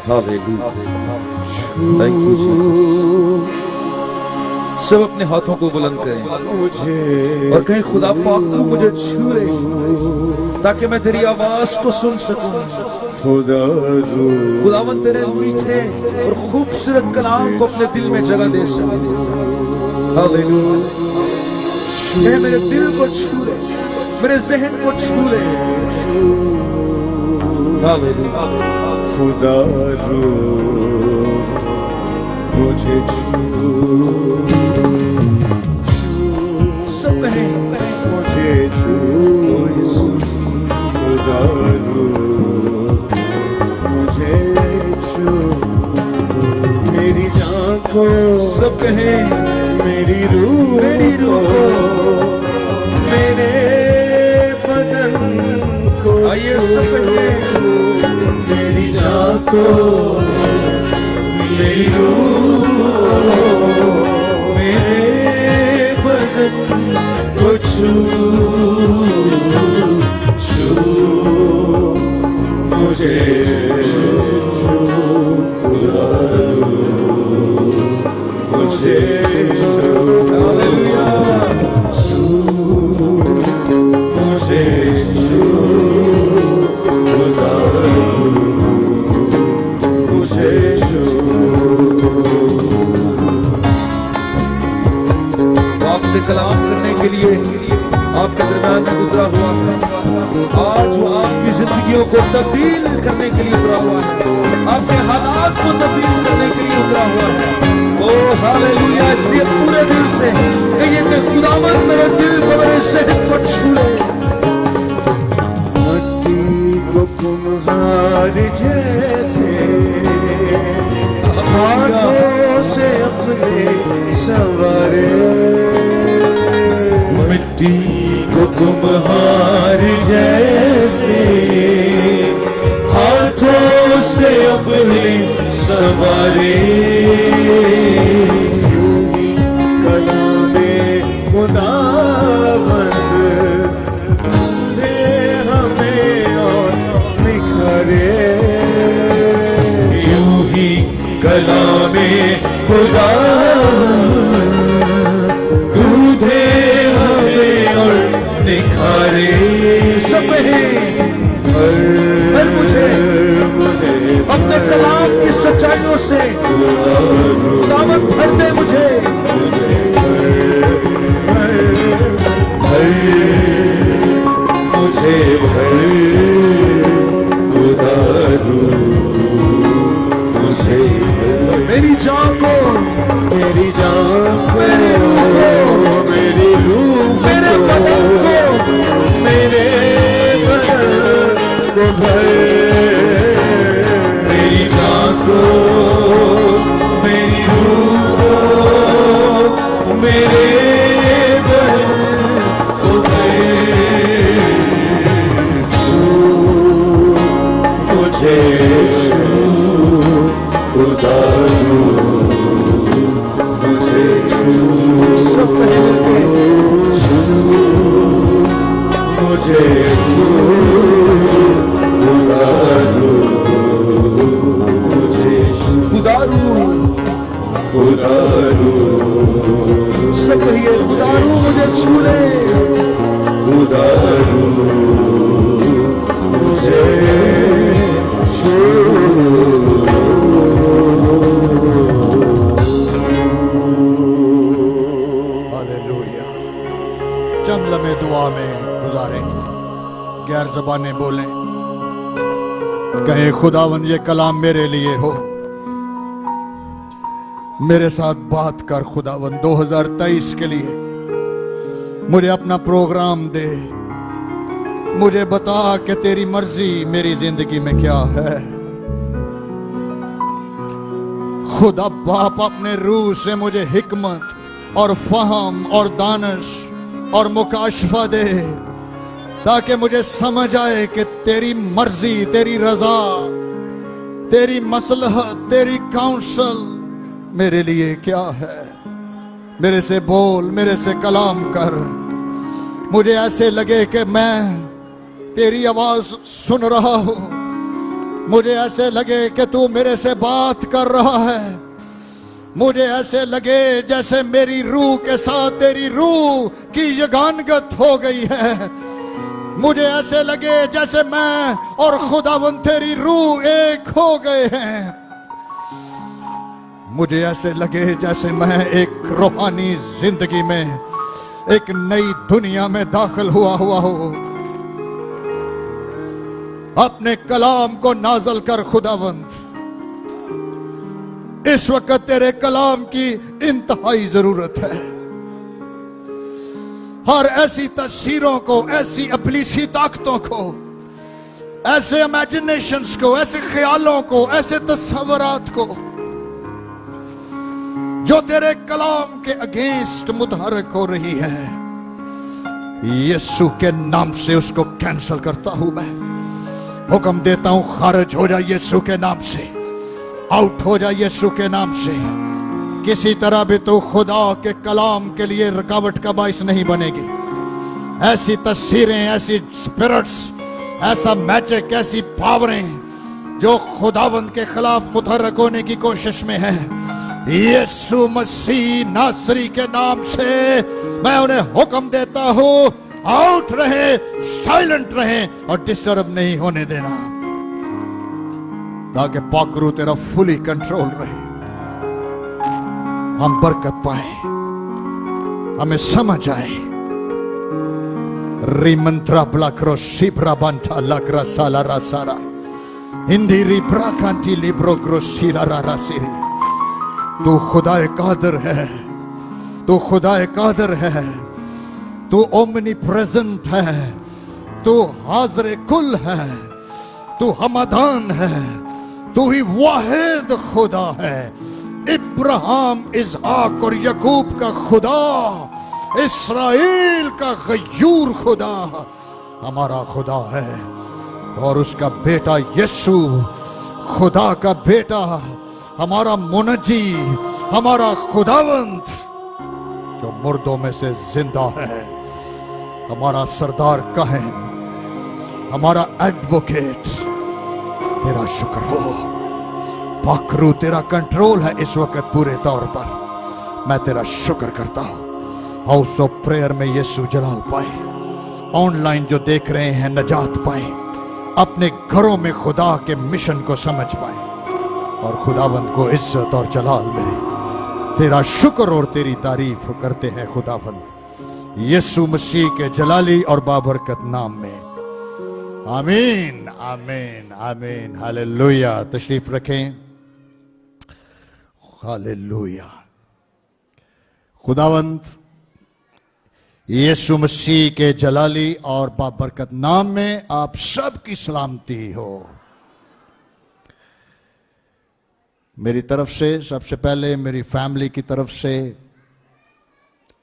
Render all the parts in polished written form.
Hallelujah, thank you Jesus. सब अपने हाथों को बुलंद करें और कहें खुदा पाक तू मुझे छू ले ताकि मैं तेरी आवाज को सुन सकूं। खुदावन तेरे मीठे और खूबसूरत कलाम को अपने दिल में जगह दे सकूं। हालेलुया, कह मेरे दिल को छू ले, मेरे जहन को छू ले। हालेलुया, खुदा मुझे सब कहें मुझे खुदा मुझे मेरी जान को, सब कहें मेरी रूह मेरे बदन को, आइए सब कहें मेरी जान को, मेरी रूह मेरे बदन को छू मुझे खुदा मुझे हालेलुया, मुझे खुदा मुझे आपसे कलाम करने के लिए आपके दरम्यान में उतरा हुआ है। आज वो आपकी जिंदगियों को तब्दील करने के लिए उतरा हुआ है, आपके हालात को तब्दील करने के लिए उतरा हुआ है। ओ हालेलुया, इसलिए पूरे दिल से कहिए कि खुदावंद मेरे दिल को, मेरे जहन को छू ले। मट्टी को कुम्हार जैसे हाथों से अपने संवारे, मिट्टी को कुम्हार जैसे हाथों से अपने संवारे, यूं ही कलामे खुदावंद दे हमें और निखारे, यूं ही कलामे खुदावंद दूधे हमें और निखारे। सब हर मुझे अपने कलाम की सच्चाइयों से दावत भर दे मुझे। मुझे मुझे मेरी जान को, मेरी जान को, मेरी रूह, मेरे बदन को, मेरे बदन को भर, मेरी जान को, मेरी रूह को, मेरे बदन को भर, मुझे खुदा मुझे सब कहेंगे मुझे खुदारू सब कहिए खुदारू मुझे छू ले, खुदारू मुझे हालेलुया। चंद लम्हे दुआ में गुजारें, गैर ज़बानें बोलें, कहें खुदावंद ये कलाम मेरे लिए हो, मेरे साथ बात कर खुदावंद। 2023 के लिए मुझे अपना प्रोग्राम दे, मुझे बता कि तेरी मर्जी मेरी जिंदगी में क्या है। खुदा बाप अपने रूह से मुझे हिकमत और फहम और दानिश और मुकाशफा दे, ताकि मुझे समझ आए कि तेरी मर्जी, तेरी रजा, तेरी मसलहत, तेरी काउंसल मेरे लिए क्या है। मेरे से बोल, मेरे से कलाम कर, मुझे ऐसे लगे कि मैं तेरी आवाज सुन रहा हूं, मुझे ऐसे लगे कि तू मेरे से बात कर रहा है। मुझे ऐसे लगे जैसे मेरी रूह के साथ तेरी रूह की यगानगत हो गई है। मुझे ऐसे लगे जैसे मैं और खुदावंद तेरी रूह एक हो गए हैं। मुझे ऐसे लगे जैसे मैं एक रूहानी जिंदगी में, एक नई दुनिया में दाखिल हुआ हूं। अपने कलाम को नाज़िल कर खुदावंद। इस वक्त तेरे कलाम की इंतहाई जरूरत है। हर ऐसी तस्वीरों को, ऐसी इब्लीसी ताकतों को, ऐसे इमेजिनेशंस को, ऐसे ख्यालों को, ऐसे तस्वुरात को जो तेरे कलाम के अगेंस्ट मुतहरक हो रही है, यीशु के नाम से उसको कैंसिल करता हूं। मैं हुक्म देता हूं, खारिज हो जा यीशु के नाम से, आउट हो जा यीशु के नाम से। किसी तरह भी तो खुदा के कलाम के लिए रुकावट का बाइस नहीं बनेगी। ऐसी तस्वीरें, ऐसी स्पिरिट्स, ऐसा मैजिक, ऐसी पावरें जो खुदावंद के खिलाफ मुतहरक होने की कोशिश में है, यीशु मसीह नासरी के नाम से मैं उन्हें हुक्म देता हूं, आउट रहे, साइलेंट रहे और डिस्टर्ब नहीं होने देना, ताकि पाकरू तेरा फुली कंट्रोल रहे। हम बरकत पाए, हमें समझ आए। रिमंत्रा ब्लाक्रो शिप्रा बंटा लकरा साला रासारा हिंदी रिप्रा कांटी लिब्रो ग्रोशीला रासिरी। तू खुदाए कादर है, तू खुदाए कादर है, तू ओमनी प्रेजेंट है, तू हाज़िर कुल है, तू हमादान है, तू ही वाहिद खुदा है। इब्राहिम, इसहाक और याकूब का खुदा, इस्राएल का गयूर खुदा हमारा खुदा है। और उसका बेटा यीशु, खुदा का बेटा, हमारा मुनजी, हमारा खुदावंत जो मुर्दों में से जिंदा है, हमारा सरदार काहिन, हमारा एडवोकेट, तेरा शुक्र हो। पाकरू तेरा कंट्रोल है इस वक्त पूरे तौर पर, मैं तेरा शुक्र करता हूं। हाउस ऑफ प्रेयर में यीशु जलाल पाए, ऑनलाइन जो देख रहे हैं नजात पाए, अपने घरों में खुदा के मिशन को समझ पाए और खुदावंद को इज्जत और जलाल मिले। तेरा शुक्र और तेरी तारीफ करते हैं खुदावंद, यीशु मसीह के जलाली और बाबरकत नाम में, आमीन आमीन आमीन। हालेलुया। तशरीफ रखें। हालेलुया। खुदावंद यीशु मसीह के जलाली और बाबरकत नाम में आप सबकी सलामती हो। मेरी तरफ से सबसे पहले, मेरी फैमिली की तरफ से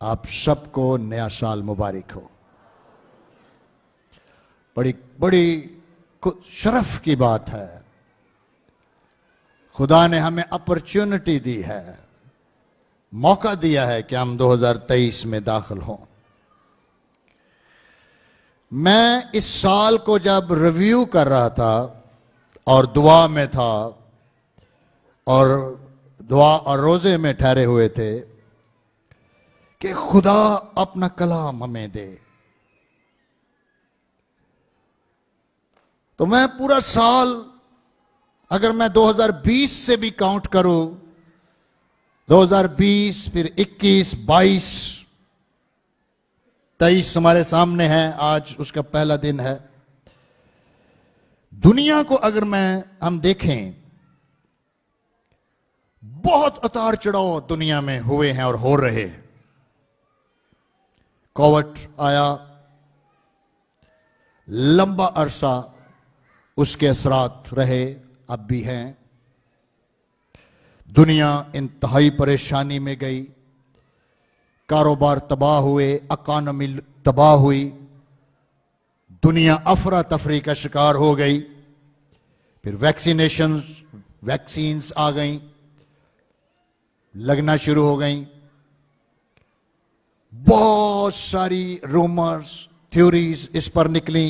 आप सबको नया साल मुबारक हो। बड़ी बड़ी शरफ की बात है, खुदा ने हमें अपॉर्चुनिटी दी है, मौका दिया है कि हम 2023 में दाखिल हों। मैं इस साल को जब रिव्यू कर रहा था और दुआ में था और दुआ और रोजे में ठहरे हुए थे कि खुदा अपना कलाम हमें दे, तो मैं पूरा साल, अगर मैं 2020 से भी काउंट करूं, 2020 फिर 21, 22, 23 हमारे सामने है, आज उसका पहला दिन है। दुनिया को अगर हम देखें, बहुत उतार चढ़ाव दुनिया में हुए हैं और हो रहे। कोविड आया, लंबा अरसा उसके असरात रहे, अब भी हैं। दुनिया इंतहाई परेशानी में गई, कारोबार तबाह हुए, इकॉनमी तबाह हुई, दुनिया अफरा तफरी का शिकार हो गई। फिर वैक्सीन्स आ गई, लगना शुरू हो गई। बहुत सारी रूमर्स, थ्योरीज इस पर निकली।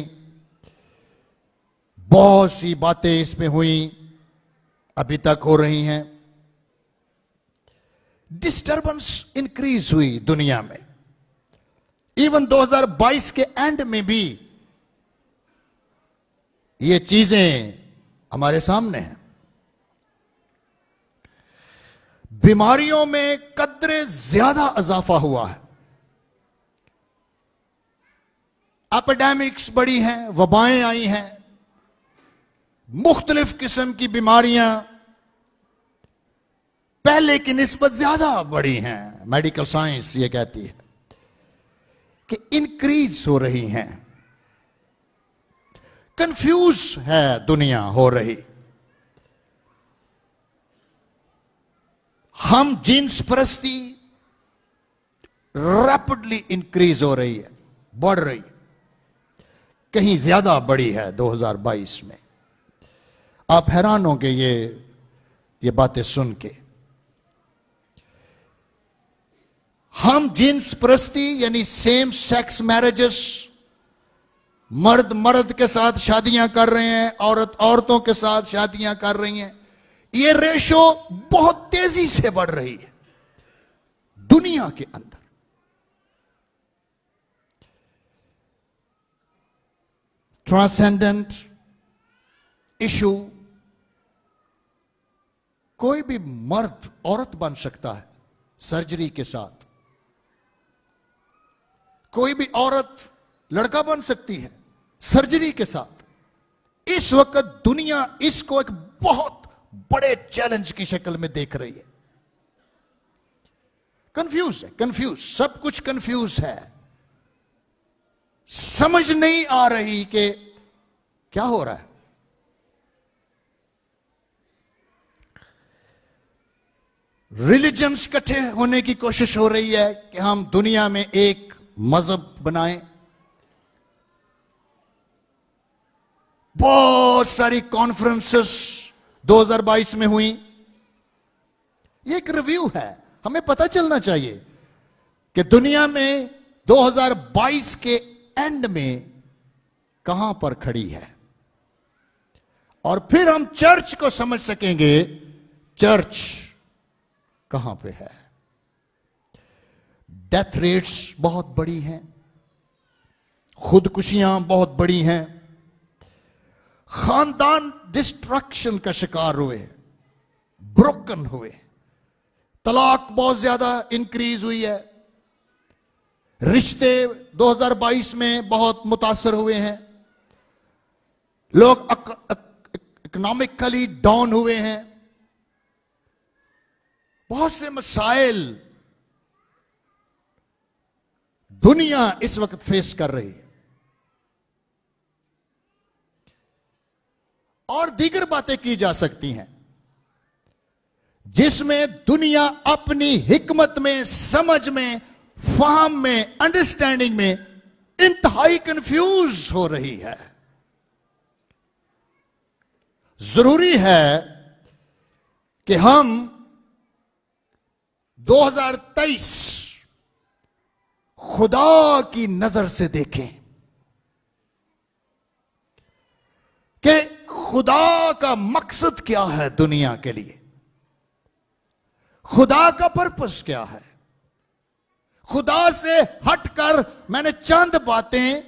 बहुत सी बातें इसमें हुई, अभी तक हो रही हैं। डिस्टर्बेंस इंक्रीज हुई दुनिया में। इवन 2022 के एंड में भी ये चीजें हमारे सामने हैं। बीमारियों में कदरे ज्यादा इजाफा हुआ है। एपिडेमिक्स बढ़ी हैं, वबाएं आई हैं, मुख्तलिफ किस्म की बीमारियां पहले की निस्बत ज्यादा बढ़ी हैं। मेडिकल साइंस ये कहती है कि इंक्रीज हो रही हैं। कंफ्यूज है दुनिया हो रही। हम जीन्स परस्ती रैपिडली इंक्रीज हो रही है, बढ़ रही है, कहीं ज्यादा बढ़ी है 2022 में। आप हैरान होंगे ये बातें सुन के। हम जीन्स परस्ती यानी सेम सेक्स मैरिजेस, मर्द मर्द के साथ शादियां कर रहे हैं, औरत औरतों के साथ शादियां कर रही हैं, ये रेशो बहुत तेजी से बढ़ रही है दुनिया के अंदर। ट्रांसेंडेंट इशू, कोई भी मर्द औरत बन सकता है सर्जरी के साथ, कोई भी औरत लड़का बन सकती है सर्जरी के साथ। इस वक्त दुनिया इसको एक बहुत बड़े चैलेंज की शक्ल में देख रही है। कंफ्यूज है, कंफ्यूज, सब कुछ कंफ्यूज है। समझ नहीं आ रही कि क्या हो रहा है। रिलीजन्स इकट्ठे होने की कोशिश हो रही है कि हम दुनिया में एक मजहब बनाएं। बहुत सारी कॉन्फ्रेंसेस 2022 में हुई। ये एक रिव्यू है, हमें पता चलना चाहिए कि दुनिया में 2022 के एंड में कहां पर खड़ी है, और फिर हम चर्च को समझ सकेंगे चर्च कहां पे है। डेथ रेट्स बहुत बड़ी हैं, खुदकुशियां बहुत बड़ी हैं, खानदान डिस्ट्रक्शन का शिकार हुए, ब्रोकन हुए, तलाक बहुत ज्यादा इंक्रीज हुई है, रिश्ते 2022 में बहुत मुतासर हुए हैं, लोग इकोनॉमिकली डाउन हुए हैं, बहुत से मसाइल दुनिया इस वक्त फेस कर रही है। और दीगर बातें की जा सकती हैं जिसमें दुनिया अपनी हिकमत में, समझ में, फाहम में, अंडरस्टैंडिंग में इंतहाई कंफ्यूज हो रही है। जरूरी है कि हम 2023 खुदा की नजर से देखें कि खुदा का मकसद क्या है दुनिया के लिए, खुदा का पर्पस क्या है। खुदा से हटकर मैंने चंद बातें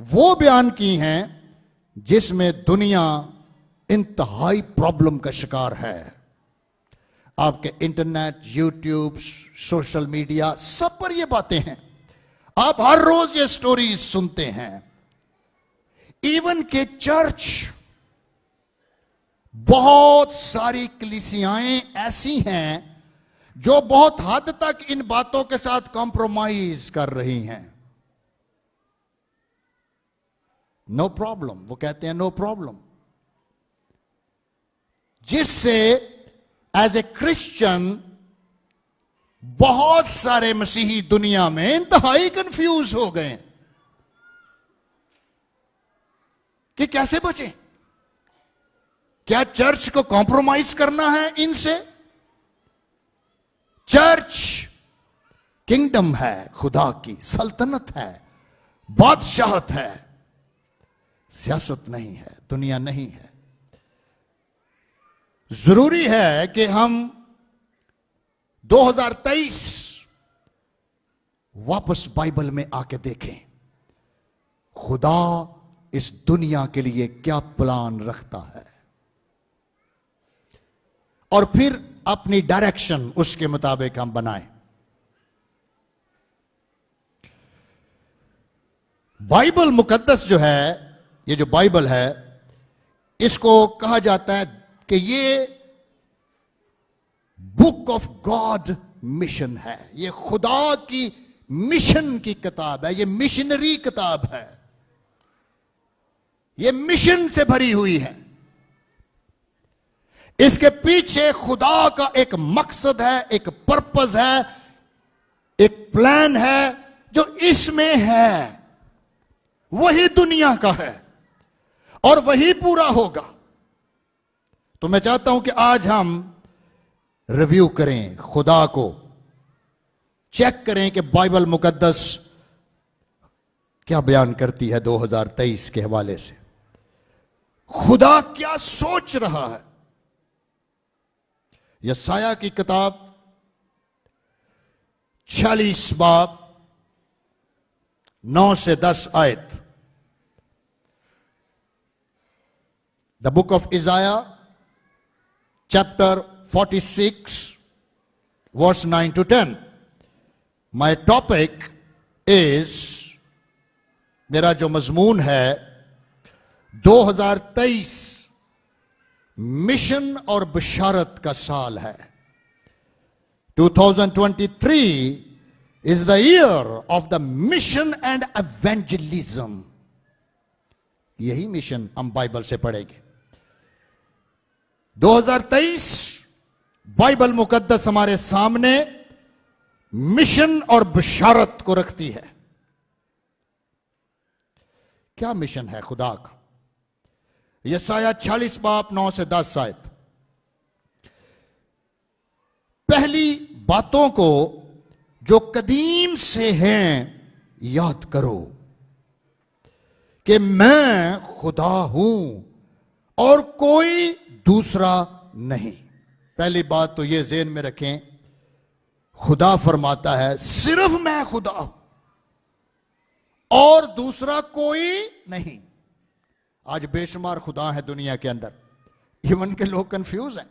वो बयान की हैं जिसमें दुनिया इंतहाई प्रॉब्लम का शिकार है। आपके इंटरनेट, यूट्यूब, सोशल मीडिया, सब पर ये बातें हैं। आप हर रोज ये स्टोरीज सुनते हैं। इवन के चर्च, बहुत सारी कलीसियाएं ऐसी हैं जो बहुत हद तक इन बातों के साथ कॉम्प्रोमाइज कर रही हैं। नो प्रॉब्लम, वो कहते हैं नो प्रॉब्लम, जिससे एज ए क्रिश्चियन बहुत सारे मसीही दुनिया में इंतहाई कंफ्यूज हो गए कि कैसे बचें। क्या चर्च को कॉम्प्रोमाइज करना है इनसे? चर्च किंगडम है, खुदा की सल्तनत है, बादशाहत है, सियासत नहीं है, दुनिया नहीं है। जरूरी है कि हम 2023 वापस बाइबल में आके देखें खुदा इस दुनिया के लिए क्या प्लान रखता है, और फिर अपनी डायरेक्शन उसके मुताबिक हम बनाएं। बाइबल मुकद्दस जो है, ये जो बाइबल है, इसको कहा जाता है कि ये बुक ऑफ गॉड मिशन है। ये खुदा की मिशन की किताब है, ये मिशनरी किताब है, ये मिशन से भरी हुई है। इसके पीछे खुदा का एक मकसद है, एक पर्पस है, एक प्लान है जो इसमें है, वही दुनिया का है और वही पूरा होगा। तो मैं चाहता हूं कि आज हम रिव्यू करें, खुदा को चेक करें कि बाइबल मुकद्दस क्या बयान करती है 2023 के हवाले से। खुदा क्या सोच रहा है। यशाया की किताब 46 बाब 9 से 10 आयत। The book of Isaiah chapter 46 verse 9 to 10। My topic is, मेरा जो मजमून है 2023 मिशन और बशारत का साल है। 2023 is the year of the mission and evangelism। यही मिशन हम बाइबल से पढ़ेंगे। 2023 बाइबल मुकद्दस हमारे सामने मिशन और बशारत को रखती है। क्या मिशन है खुदा का? यशाया 46 बाब 9 से 10 आयत। पहली बातों को जो कदीम से हैं याद करो कि मैं खुदा हूं और कोई दूसरा नहीं। पहली बात तो यह ज़हन में रखें, खुदा फरमाता है सिर्फ मैं खुदा हूं और दूसरा कोई नहीं। आज बेशुमार खुदा है दुनिया के अंदर, इवन के लोग कंफ्यूज हैं,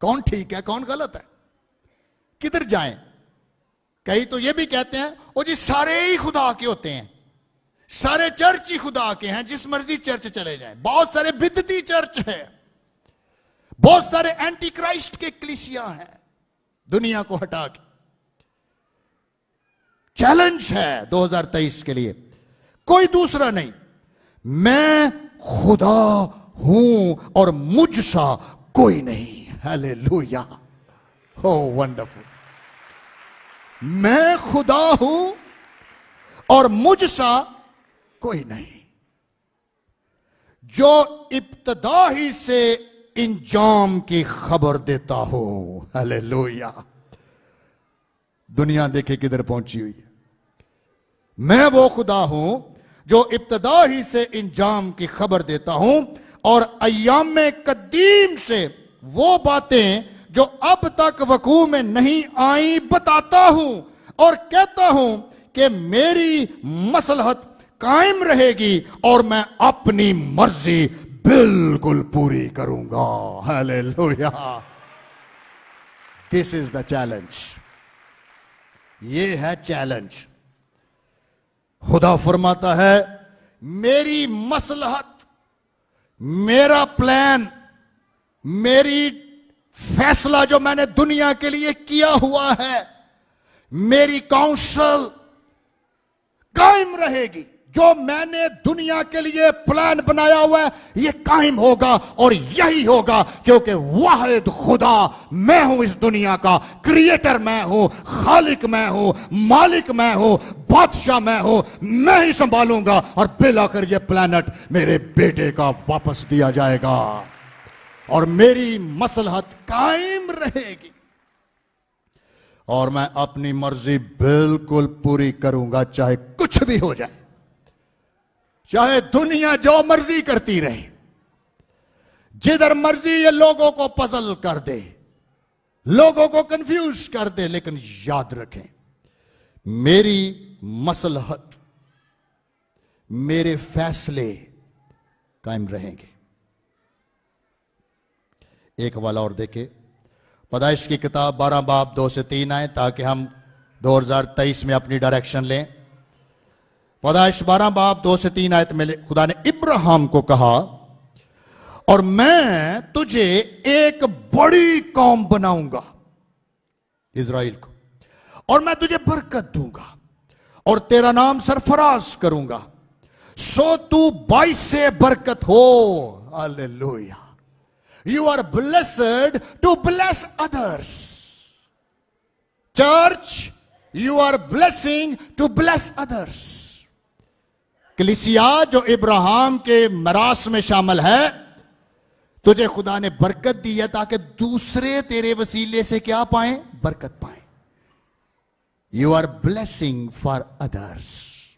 कौन ठीक है कौन गलत है, किधर जाएं। कई तो ये भी कहते हैं ओ जी सारे ही खुदा के होते हैं, सारे चर्च ही खुदा के हैं, जिस मर्जी चर्च चले जाएं। बहुत सारे बिदती चर्च है, बहुत सारे एंटी क्राइस्ट के कलीसिया हैं दुनिया को हटा के। चैलेंज है 2023 के लिए, कोई दूसरा नहीं, मैं खुदा हूं और मुझसा कोई नहीं। हालेलुया, हो वंडरफुल। मैं खुदा हूं और मुझसा कोई नहीं, जो इब्तदा ही से इंजाम की खबर देता हो। हालेलुया। दुनिया देखे किधर पहुंची हुई है। मैं वो खुदा हूं जो इब्तदा ही से इंजाम की खबर देता हूं और अय्याम कदीम से वो बातें जो अब तक वकू में नहीं आई बताता हूं और कहता हूं कि मेरी मसलहत कायम रहेगी और मैं अपनी मर्जी बिल्कुल पूरी करूंगा। Hallelujah. This is the challenge. ये है चैलेंज। खुदा फरमाता है मेरी मसलहत, मेरा प्लान, मेरी फैसला जो मैंने दुनिया के लिए किया हुआ है, मेरी काउंसिल कायम रहेगी। जो मैंने दुनिया के लिए प्लान बनाया हुआ है ये कायम होगा और यही होगा, क्योंकि वाहिद खुदा मैं हूं, इस दुनिया का क्रिएटर मैं हूं, खालिक मैं हूं, मालिक मैं हूं, बादशाह मैं हूं। मैं ही संभालूंगा और बिल आकर यह प्लैनेट मेरे बेटे का वापस दिया जाएगा और मेरी मसलहत कायम रहेगी और मैं अपनी मर्जी बिल्कुल पूरी करूंगा, चाहे कुछ भी हो जाए, चाहे दुनिया जो मर्जी करती रहे, जिधर मर्जी ये लोगों को पजल कर दे, लोगों को कंफ्यूज कर दे, लेकिन याद रखें मेरी मसलहत, मेरे फैसले कायम रहेंगे। एक हवाला और देखे, पैदाइश की किताब 12 बाब 2 से 3 आए, ताकि हम 2023 में अपनी डायरेक्शन लें। पैदाइश 12 बाब 2 से 3 आयत में खुदा ने इब्राहिम को कहा, और मैं तुझे एक बड़ी कौम बनाऊंगा, इज़राइल को, और मैं तुझे बरकत दूंगा और तेरा नाम सरफराज करूंगा, सो तू बाइस से बरकत हो। Hallelujah. You are blessed to bless others. Church, you are blessing to bless others. कलीसिया जो इब्राहिम के मरास में शामिल है, तुझे खुदा ने बरकत दी है ताकि दूसरे तेरे वसीले से क्या पाएं? बरकत पाएं। You are blessing for others.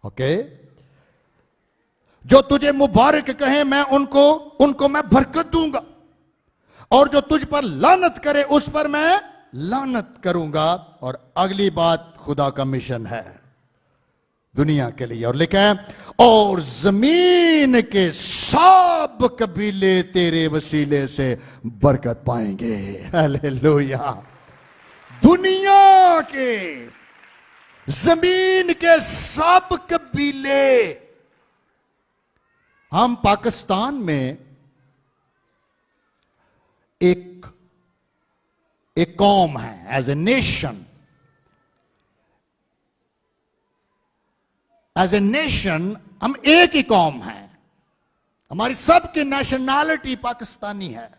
Okay? जो तुझे मुबारक कहे मैं उनको मैं बरकत दूंगा, और जो तुझ पर लानत करे उस पर मैं लानत करूंगा। और अगली बात खुदा का मिशन है दुनिया के लिए, और लिखा है, और जमीन के सब कबीले तेरे वसीले से बरकत पाएंगे। हालेलुया। दुनिया के, जमीन के सब कबीले। हम पाकिस्तान में एक कौम है, एज ए नेशन, हम एक ही कौम है। हमारी सबकी नेशनैलिटी पाकिस्तानी है,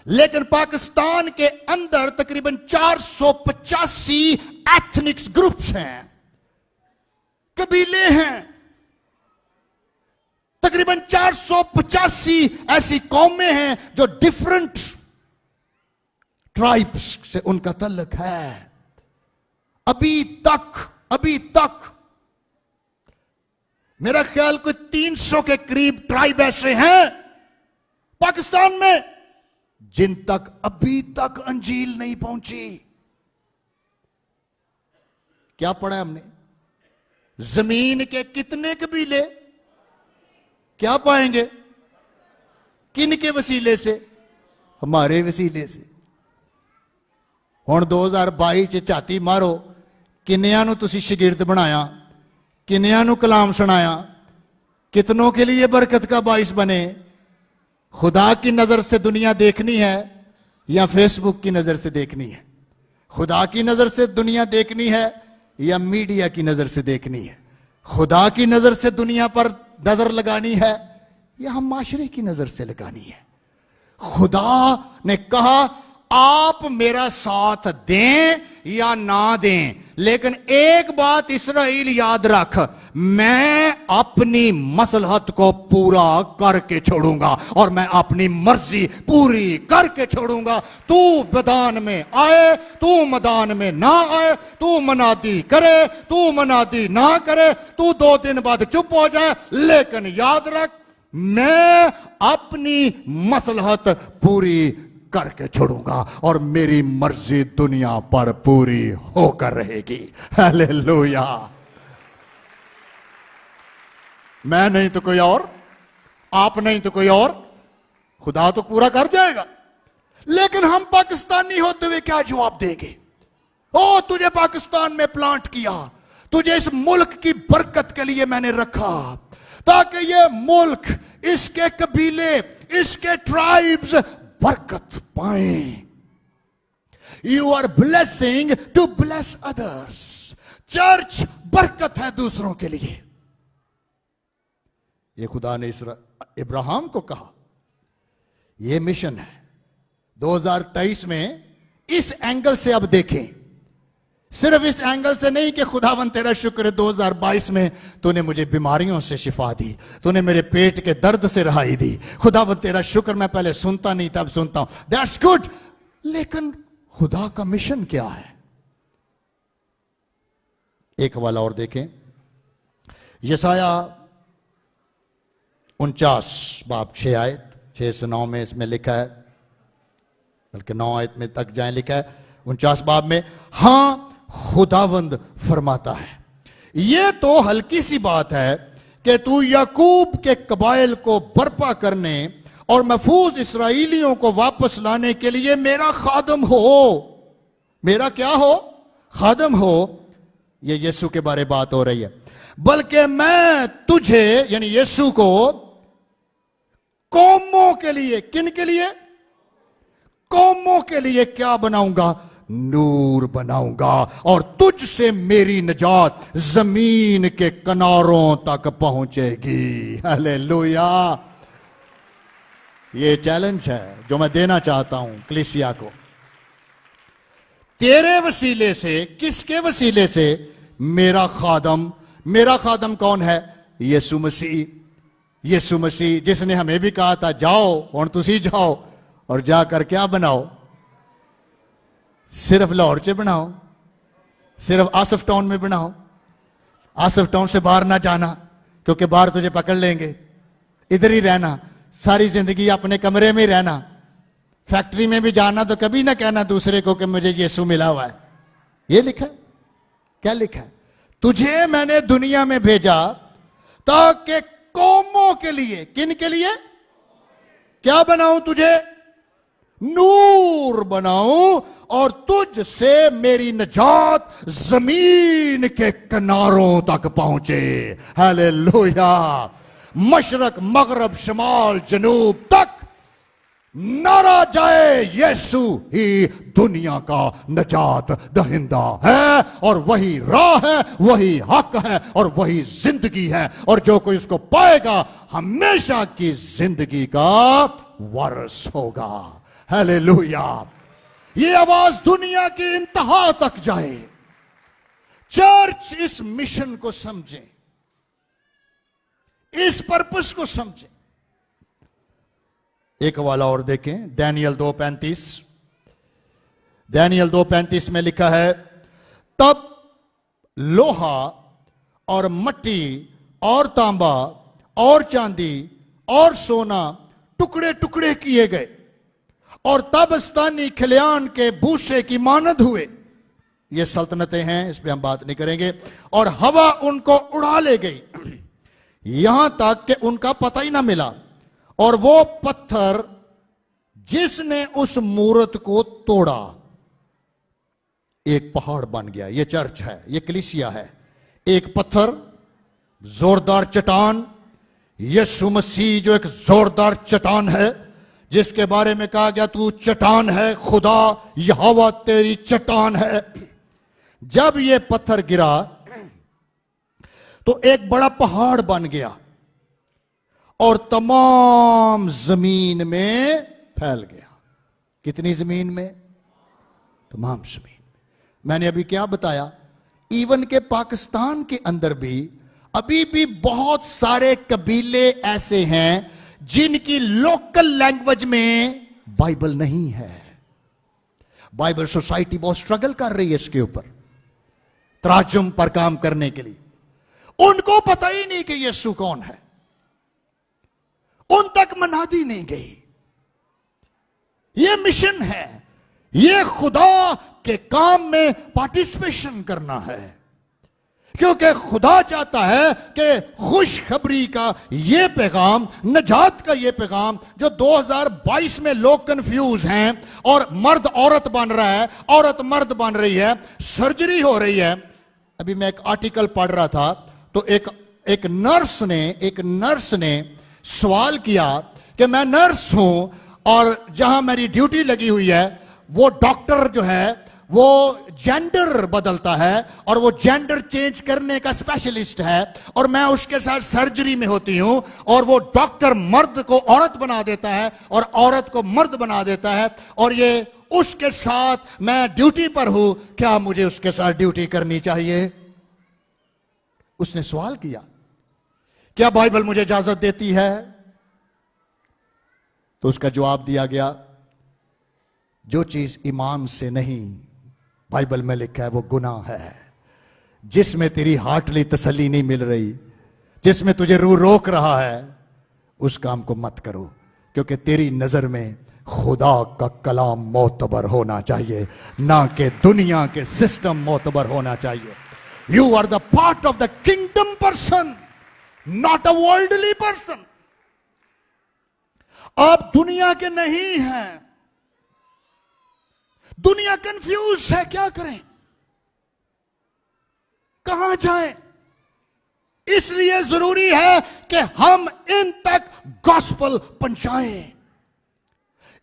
लेकिन पाकिस्तान के अंदर तकरीबन 485 एथनिक्स ग्रुप्स हैं, कबीले हैं। तकरीबन 485 ऐसी कौमें हैं जो डिफरेंट ट्राइब्स से उनका तल्लुक है। अभी तक मेरा ख्याल कोई 300 के करीब ट्राइब ऐसे हैं पाकिस्तान में जिन तक अभी तक अंजील नहीं पहुंची। क्या पढ़ा है हमने? जमीन के कितने कबीले क्या पाएंगे? किन के वसीले से? हमारे वसीले से। हुण 2022 च झाती मारो, किन्नियां नूं तुसीं शागिर्द बनाया, किन्नियां नूं कलाम सुनाया, कितनों के लिए बरकत का बाइस बने। खुदा की नजर से दुनिया देखनी है या फेसबुक की नजर से देखनी है? खुदा की नजर से दुनिया देखनी है या मीडिया की नजर से देखनी है? खुदा की नजर से दुनिया पर नजर लगानी है या हम माशरे की नजर से लगानी है? खुदा ने कहा आप मेरा साथ दें या ना दें, लेकिन एक बात इस्राएल याद रख, मैं अपनी मसलहत को पूरा करके छोड़ूंगा और मैं अपनी मर्जी पूरी करके छोड़ूंगा। तू मैदान में आए, तू मैदान में ना आए, तू मनादी करे, तू मनादी ना करे, तू 2 दिन बाद चुप हो जाए, लेकिन याद रख मैं अपनी मसलहत पूरी करके छोड़ूंगा और मेरी मर्जी दुनिया पर पूरी होकर रहेगी। हालेलुया। मैं नहीं तो कोई और, आप नहीं तो कोई और, खुदा तो पूरा कर जाएगा। लेकिन हम पाकिस्तानी होते हुए क्या जवाब देंगे? ओ तुझे पाकिस्तान में प्लांट किया, तुझे इस मुल्क की बरकत के लिए मैंने रखा ताकि ये मुल्क, इसके कबीले, इसके ट्राइब्स बरकत पाएं। You are blessing to bless others. Church बरकत है दूसरों के लिए। ये खुदा ने इब्राहिम को कहा, यह मिशन है। 2023 में इस एंगल से अब देखें, सिर्फ इस एंगल से नहीं कि खुदावन तेरा शुक्र है 2022 में तूने मुझे बीमारियों से शिफा दी, तूने मेरे पेट के दर्द से रहाई दी। खुदावन तेरा शुक्र, मैं पहले सुनता नहीं था अब सुनता हूं, दैट्स गुड। लेकिन खुदा का मिशन क्या है? एक हवाला और देखें, यसाया 49 बाब 6 आयत 6 से 9 में इसमें लिखा है, बल्कि 9 आयत में तक जाए लिखा है 49 बाब में, हां खुदावंद फरमाता है, यह तो हल्की सी बात है कि तू याकूब के कबाइल को बर्पा करने और महफूज इसराइलियों को वापस लाने के लिए मेरा खादम हो। मेरा क्या हो? खादम हो। ये यीशु के बारे बात हो रही है। बल्कि मैं तुझे यानी यीशु को कौमों के लिए, किन के लिए? कौमों के लिए क्या बनाऊंगा? नूर बनाऊंगा, और तुझसे मेरी निजात जमीन के किनारों तक पहुंचेगी। हालेलुया। ये चैलेंज है जो मैं देना चाहता हूं कलीसिया को। तेरे वसीले से, किसके वसीले से? मेरा खादम कौन है? यीशु मसीह। यीशु मसीह जिसने हमें भी कहा था जाओ और तुसी जाओ और जाकर क्या बनाओ? सिर्फ लाहौर च बनाओ, सिर्फ आसफ टाउन में बनाओ, आसफ टाउन से बाहर ना जाना क्योंकि बाहर तुझे पकड़ लेंगे, इधर ही रहना, सारी जिंदगी अपने कमरे में ही रहना, फैक्ट्री में भी जाना तो कभी ना कहना दूसरे को कि मुझे यीशु मिला हुआ है। ये लिखा है। क्या लिखा है? तुझे मैंने दुनिया में भेजा ताकि कौमों के लिए, किन के लिए? क्या बनाऊं तुझे? नूर बनाऊं, और तुझसे मेरी निजात जमीन के किनारों तक पहुंचे। हालेलुया। मशरक मगरब शमाल जनूब तक नारा जाए, यीशु ही दुनिया का निजात दहिंदा है, और वही राह है, वही हक है, और वही जिंदगी है, और जो कोई उसको पाएगा हमेशा की जिंदगी का वारिस होगा। हालेलुया। ये आवाज दुनिया की इंतहा तक जाए। चर्च इस मिशन को समझे, इस पर्पस को समझे। एक हवाला और देखें, दानियल 2:35। दानियल 2:35 में लिखा है, तब लोहा और मट्टी और तांबा और चांदी और सोना टुकड़े टुकड़े किए गए, और तब स्थानीय खलियान के भूसे की मानद हुए। ये सल्तनतें हैं, इस पे हम बात नहीं करेंगे। और हवा उनको उड़ा ले गई, यहां तक कि उनका पता ही ना मिला। और वो पत्थर जिसने उस मूरत को तोड़ा एक पहाड़ बन गया। ये चर्च है, ये कलीसिया है। एक पत्थर, जोरदार चट्टान, यीशु मसीह जो एक जोरदार चट्टान है, जिसके बारे में कहा गया तू चट्टान है, खुदा यहोवा तेरी चट्टान है। जब ये पत्थर गिरा तो एक बड़ा पहाड़ बन गया और तमाम जमीन में फैल गया। कितनी जमीन में? तमाम जमीन में। मैंने अभी क्या बताया, इवन के पाकिस्तान के अंदर भी अभी भी बहुत सारे कबीले ऐसे हैं जिनकी लोकल लैंग्वेज में बाइबल नहीं है। बाइबल सोसाइटी बहुत स्ट्रगल कर रही है इसके ऊपर, तराजुम पर काम करने के लिए। उनको पता ही नहीं कि यीशु कौन है, उन तक मनादी नहीं गई। ये मिशन है, ये खुदा के काम में पार्टिसिपेशन करना है, क्योंकि खुदा चाहता है कि खुशखबरी का ये पैगाम, नजात का ये पैगाम, जो 2022 में लोग कंफ्यूज हैं और मर्द औरत बन रहा है, औरत मर्द बन रही है, सर्जरी हो रही है। अभी मैं एक आर्टिकल पढ़ रहा था तो एक नर्स ने सवाल किया कि मैं नर्स हूं और जहां मेरी ड्यूटी लगी हुई है वो डॉक्टर जो है वो जेंडर बदलता है और वो जेंडर चेंज करने का स्पेशलिस्ट है, और मैं उसके साथ सर्जरी में होती हूं और वो डॉक्टर मर्द को औरत बना देता है और औरत को मर्द बना देता है, और ये उसके साथ मैं ड्यूटी पर हूं, क्या मुझे उसके साथ ड्यूटी करनी चाहिए? उसने सवाल किया, क्या बाइबल मुझे इजाजत देती है? तो उसका जवाब दिया गया, जो चीज ईमान से नहीं बाइबल में लिखा है वो गुनाह है। जिसमें तेरी हार्टली तसल्ली नहीं मिल रही जिसमें तुझे रूह रोक रहा है, उस काम को मत करो, क्योंकि तेरी नजर में खुदा का कलाम मोतबर होना चाहिए, ना कि दुनिया के सिस्टम मोतबर होना चाहिए। You are the part of the kingdom person, not a worldly person. आप दुनिया के नहीं हैं। दुनिया कंफ्यूज है, क्या करें, कहां जाएं? इसलिए जरूरी है कि हम इन तक गॉस्पल पहुंचाएं।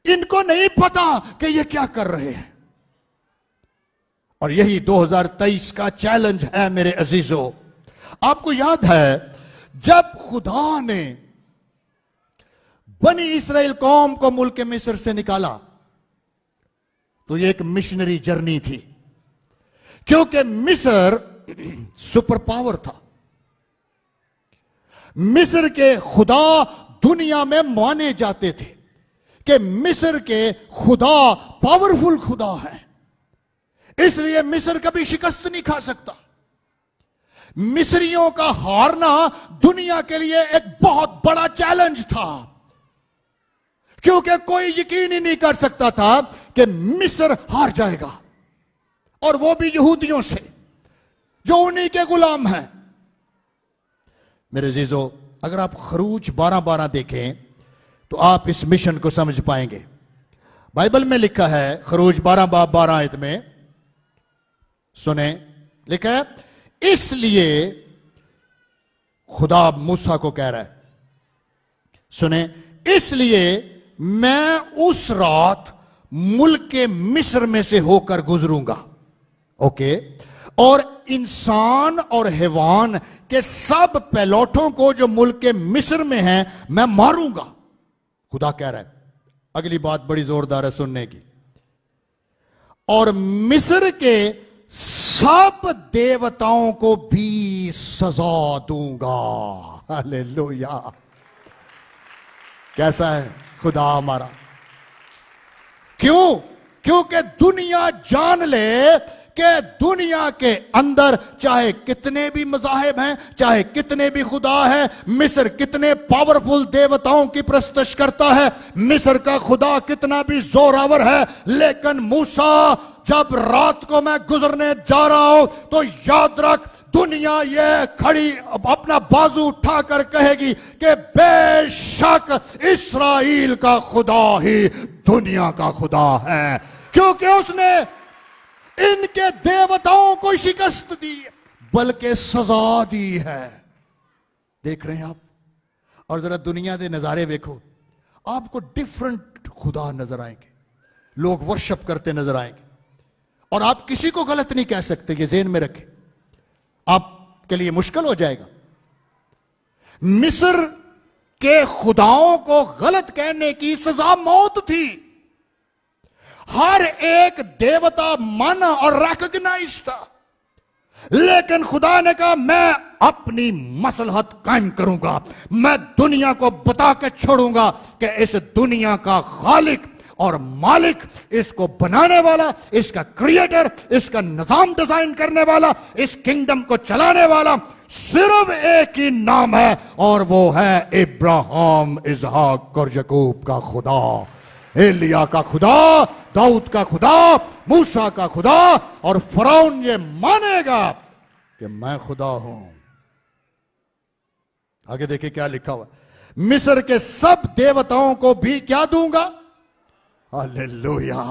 इनको नहीं पता कि ये क्या कर रहे हैं, और यही 2023 का चैलेंज है मेरे अजीजों। आपको याद है जब खुदा ने बनी इस्राएल कौम को मुल्क मिस्र से निकाला, तो ये एक मिशनरी जर्नी थी, क्योंकि मिस्र सुपर पावर था। मिस्र के खुदा दुनिया में माने जाते थे कि मिस्र के खुदा पावरफुल खुदा है, इसलिए मिस्र कभी शिकस्त नहीं खा सकता। मिस्रियों का हारना दुनिया के लिए एक बहुत बड़ा चैलेंज था, क्योंकि कोई यकीन ही नहीं कर सकता था कि मिस्र हार जाएगा, और वो भी यहूदियों से जो उन्हीं के गुलाम हैं। मेरे अजीजों, अगर आप खरूज 12:12 देखें तो आप इस मिशन को समझ पाएंगे। बाइबल में लिखा है, खरूज 12:12 में सुने, लिखा है, इसलिए खुदा मूसा को कह रहा है, सुने, इसलिए मैं उस रात मुल्क के मिस्र में से होकर गुजरूंगा, ओके, और इंसान और हैवान के सब पैलौठों को जो मुल्क के मिस्र में हैं मैं मारूंगा। खुदा कह रहा है, अगली बात बड़ी जोरदार है सुनने की, और मिस्र के सब देवताओं को भी सजा दूंगा। हालेलुया। कैसा है खुदा हमारा? क्यों? क्योंकि दुनिया जान ले कि दुनिया के अंदर चाहे कितने भी मज़ाहिब हैं, चाहे कितने भी खुदा है, मिस्र कितने पावरफुल देवताओं की प्रस्तश करता है, मिस्र का खुदा कितना भी जोरावर है, लेकिन मूसा जब रात को मैं गुजरने जा रहा हूं तो याद रख, दुनिया ये खड़ी अपना बाजू उठाकर कहेगी कि बेशक इस्राएल का खुदा ही दुनिया का खुदा है, क्योंकि उसने इनके देवताओं को शिकस्त दी, बल्कि सजा दी है। देख रहे हैं आप? और जरा दुनिया के नजारे देखो, आपको डिफरेंट खुदा नजर आएंगे, लोग वर्शिप करते नजर आएंगे, और आप किसी को गलत नहीं कह सकते, ये ज़हन में रखें, आपके लिए मुश्किल हो जाएगा। मिस्र के खुदाओं को गलत कहने की सजा मौत थी। हर एक देवता माना और रिकॉग्नाइज था, लेकिन खुदा ने कहा मैं अपनी मसलहत कायम करूंगा, मैं दुनिया को बता के छोड़ूंगा कि इस दुनिया का खालिक और मालिक, इसको बनाने वाला, इसका क्रिएटर, इसका निजाम डिजाइन करने वाला, इस किंगडम को चलाने वाला सिर्फ एक ही नाम है, और वो है इब्राहिम, इसहाक और याकूब का खुदा, एलिया का खुदा, दाऊद का खुदा, मूसा का खुदा। और फरौन ये मानेगा कि मैं खुदा हूं। आगे देखिए क्या लिखा हुआ, मिस्र के सब देवताओं को भी क्या दूंगा? हालेलुया,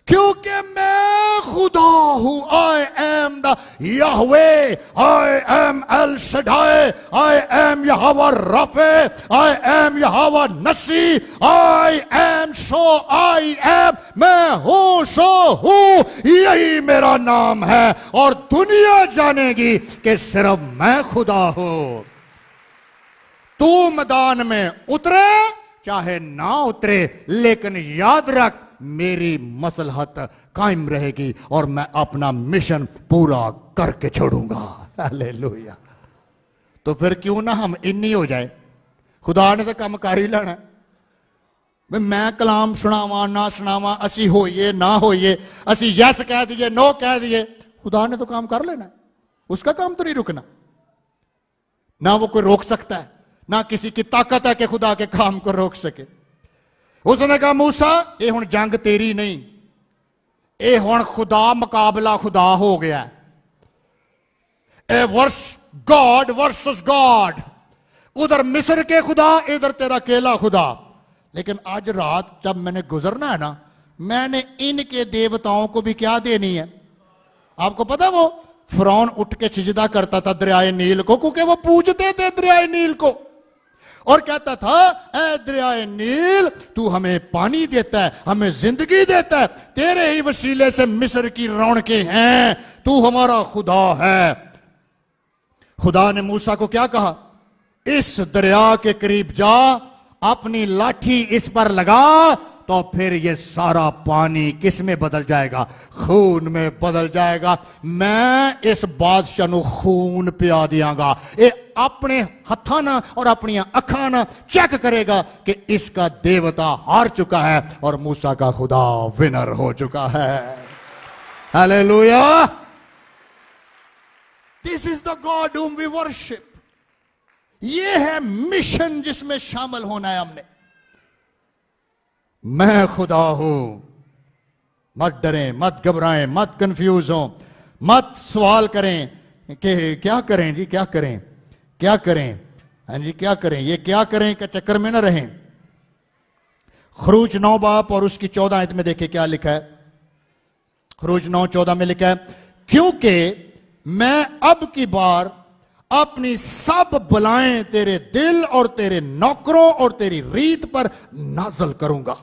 क्योंकि मैं खुदा हूं। I am the Yahweh, I am El Shaddai, I am Jehovah Rapha, I am Jehovah Nissi, I am so I am, मैं हूं सो हूं, यही मेरा नाम है, और दुनिया जानेगी कि सिर्फ मैं खुदा हूं। तू मैदान में उतरे चाहे ना उतरे, लेकिन याद रख मेरी मसलहत कायम रहेगी, और मैं अपना मिशन पूरा करके छोड़ूंगा। हालेलुया। तो फिर क्यों ना हम इन्नी हो जाए, खुदा ने तो काम कर ही लेना। मैं कलाम सुनावा ना सुनावा, असी होइए ना होइए, असी यस कह दिए नो कह दिए, खुदा ने तो काम कर लेना, उसका काम तो नहीं रुकना। ना वो कोई रोक सकता है, ना किसी की ताकत है कि खुदा के काम को रोक सके। उसने कहा मूसा ये हुण जंग तेरी नहीं, ये हुण खुदा मुकाबला खुदा हो गया। ए वर्स गॉड वर्सेस गॉड, उधर मिस्र के खुदा, इधर तेरा अकेला खुदा। लेकिन आज रात जब मैंने गुजरना है ना, मैंने इनके देवताओं को भी क्या देनी है। आपको पता वो फिरौन उठ के सिजदा करता था दरियाए नील को, क्योंकि वो पूजते थे दरियाए नील को, और कहता था ए दरियाए नील तू हमें पानी देता है, हमें जिंदगी देता है, तेरे ही वसीले से मिस्र की रौनकें हैं, तू हमारा खुदा है। खुदा ने मूसा को क्या कहा, इस दरिया के करीब जा, अपनी लाठी इस पर लगा, तो फिर ये सारा पानी किस में बदल जाएगा, खून में बदल जाएगा। मैं इस बादशाह नु खून पिया दियांगा। ये अपने हथा ना और अपनी अखा ना चेक करेगा कि इसका देवता हार चुका है और मूसा का खुदा विनर हो चुका है। Hallelujah. This is the God whom we worship। ये है मिशन जिसमें शामिल होना है हमने। मैं खुदा हूं। मत डरें, मत घबराएं, मत कंफ्यूज हो, मत सवाल करें कि क्या करें जी, क्या करें, क्या करें, हाँ जी क्या करें, ये क्या करें का चक्कर में ना रहें। खरूज 9 बाप और उसकी 14 आयत में देखे क्या लिखा है। खरूज 9:14 में लिखा है, क्योंकि मैं अब की बार अपनी सब बलाएं तेरे दिल और तेरे नौकरों और तेरी रीत पर नाजल करूंगा।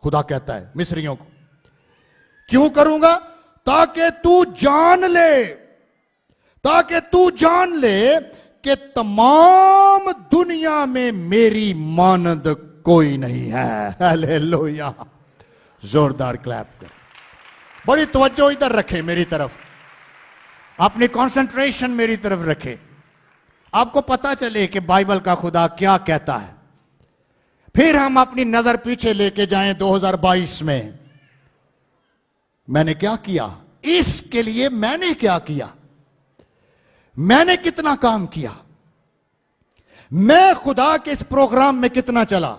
खुदा कहता है मिस्रियों को, क्यों करूंगा, ताकि तू जान ले, ताकि तू जान ले कि तमाम दुनिया में मेरी मानद कोई नहीं है। हालेलुया। जोरदार क्लैप कर। बड़ी तवज्जो इधर रखे, मेरी तरफ अपनी कंसंट्रेशन मेरी तरफ रखे, आपको पता चले कि बाइबल का खुदा क्या कहता है। फिर हम अपनी नजर पीछे लेके जाएं 2022 में। मैंने क्या किया, इसके लिए मैंने क्या किया, मैंने कितना काम किया, मैं खुदा के इस प्रोग्राम में कितना चला,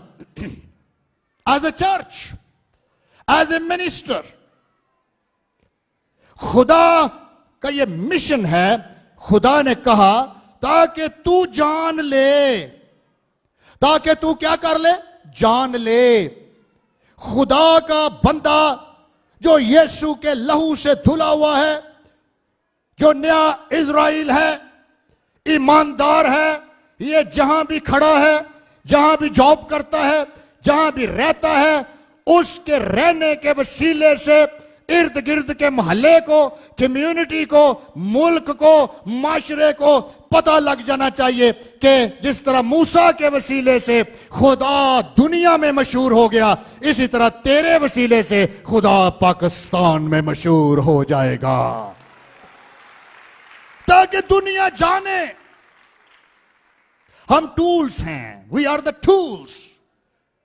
as a church, as a minister. खुदा का ये मिशन है। खुदा ने कहा ताकि तू जान ले, ताकि तू क्या कर ले, जान ले। खुदा का बंदा जो यीशु के लहू से धुला हुआ है, जो नया इज़राइल है, ईमानदार है, ये जहां भी खड़ा है, जहां भी जॉब करता है, जहां भी रहता है, उसके रहने के वसीले से इर्द गिर्द के मोहल्ले को, कम्युनिटी को, मुल्क को, माशरे को पता लग जाना चाहिए कि जिस तरह मूसा के वसीले से खुदा दुनिया में मशहूर हो गया, इसी तरह तेरे वसीले से खुदा पाकिस्तान में मशहूर हो जाएगा, ताकि दुनिया जाने हम टूल्स हैं। We are the tools.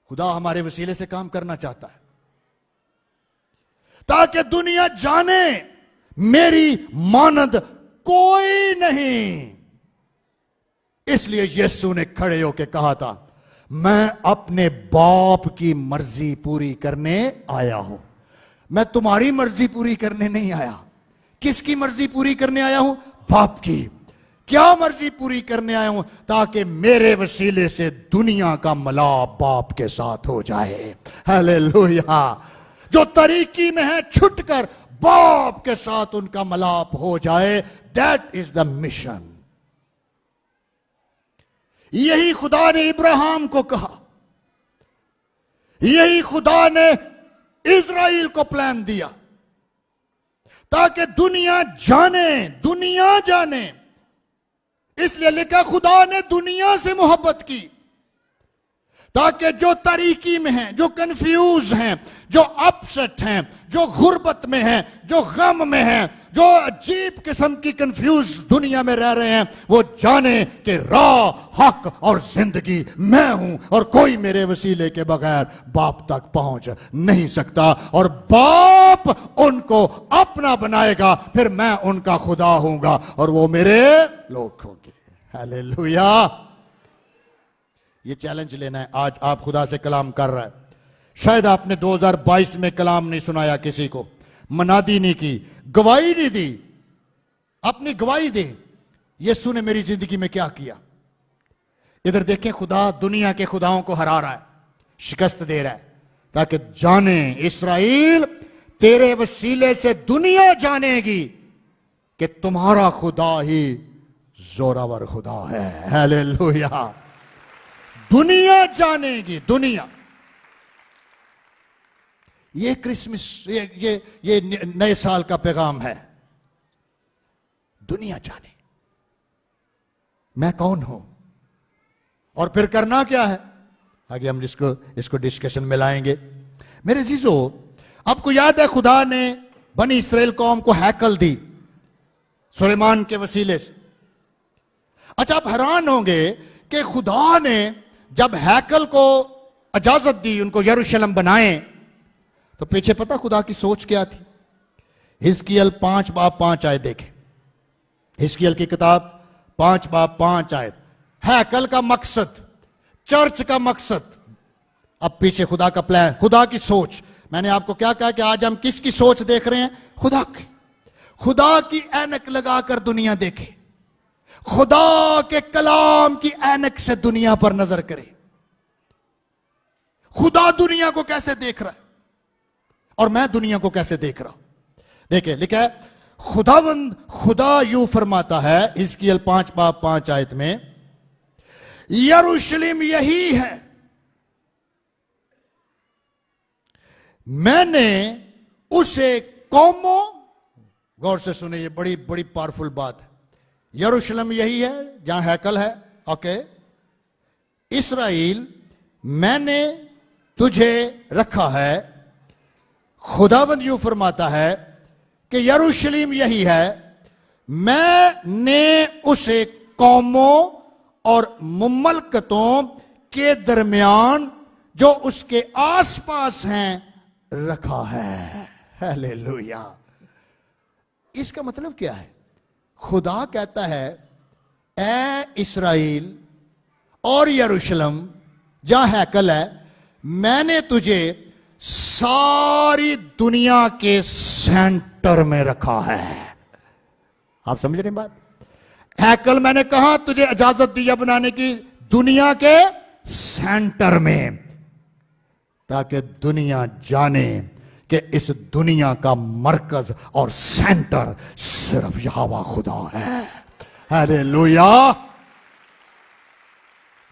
खुदा हमारे वसीले से काम करना चाहता है ताकि दुनिया जाने मेरी मानद कोई नहीं। इसलिए यीशु ने खड़े होकर कहा था, मैं अपने बाप की मर्जी पूरी करने आया हूं, मैं तुम्हारी मर्जी पूरी करने नहीं आया। किसकी मर्जी पूरी करने आया हूं? बाप की। क्या मर्जी पूरी करने आया हूं? ताकि मेरे वसीले से दुनिया का मिलाप बाप के साथ हो जाए। हालेलुया। जो तरीकी में है छुटकर बाप के साथ उनका मिलाप हो जाए। That is the mission. यही खुदा ने इब्राहिम को कहा, यही खुदा ने इज़राइल को प्लान दिया ताकि दुनिया जाने, दुनिया जाने। इसलिए लिखा खुदा ने दुनिया से मोहब्बत की ताकि जो तरीकी में हैं, जो कंफ्यूज हैं, जो अपसेट हैं, जो गुर्बत में हैं, जो गम में हैं, जो अजीब किस्म की कंफ्यूज दुनिया में रह रहे हैं, वो जाने कि राह, हक और जिंदगी मैं हूं और कोई मेरे वसीले के बगैर बाप तक पहुंच नहीं सकता। और बाप उनको अपना बनाएगा, फिर मैं उनका खुदा हूंगा और वो मेरे लोग होंगे। हालेलुया। ये चैलेंज लेना है। आज आप खुदा से कलाम कर रहा है। शायद आपने 2022 में कलाम नहीं सुनाया, किसी को मनादी नहीं की, गवाही नहीं दी, अपनी गवाही दे, यीशु ने मेरी जिंदगी में क्या किया। इधर देखें, खुदा दुनिया के खुदाओं को हरा रहा है, शिकस्त दे रहा है, ताकि जाने इस्राएल, तेरे वसीले से दुनिया जानेगी कि तुम्हारा खुदा ही जोरावर खुदा है। हालेलुया। दुनिया जानेगी, दुनिया। ये क्रिसमस, ये नए साल का पैगाम है। दुनिया जाने मैं कौन हूं और फिर करना क्या है। आगे हम इसको डिस्कशन में लाएंगे। मेरे अजीजों, आपको याद है खुदा ने बनी इस्राएल कौम को हैकल दी सुलेमान के वसीले से। अच्छा, आप हैरान होंगे कि खुदा ने जब हैकल को इजाजत दी उनको यरूशलेम बनाए, तो पीछे पता खुदा की सोच क्या थी। हिजकिय्याल 5:5 आयत देखें। हिजकिय्याल की किताब 5:5 आयत। हैकल का मकसद, चर्च का मकसद, अब पीछे खुदा का प्लान, खुदा की सोच। मैंने आपको क्या कहा कि आज हम किसकी सोच देख रहे हैं? खुदा की। खुदा की ऐनक लगाकर दुनिया देखे, खुदा के कलाम की ऐनक से दुनिया पर नजर करे। खुदा दुनिया को कैसे देख रहा है और मैं दुनिया को कैसे देख रहा हूं। देखिए, लिखा है खुदा यूं फरमाता है हिजकिय्याल 5:5 आयत में, यरूशलेम यही है, मैंने उसे कौमों, गौर से सुने, ये बड़ी बड़ी पावरफुल बात है। यरूशलेम यही है जहां हैकल है, ओके। इस्राएल, मैंने तुझे रखा है। खुदावंद यूं फरमाता है कि यरूशलेम यही है, मैंने उसे कौमों और मुमलकतों के दरमियान जो उसके आसपास हैं रखा है। हालेलुया। इसका मतलब क्या है? खुदा कहता है, ए इस्राएल और यरूशलेम जहां हैकल है, मैंने तुझे सारी दुनिया के सेंटर में रखा है। आप समझ रहे हैं बात? हैकल मैंने कहा तुझे इजाजत दिया बनाने की, दुनिया के सेंटर में, ताकि दुनिया जाने कि इस दुनिया का मरकज और सेंटर सिर्फ यहोवा खुदा है। हालेलुया।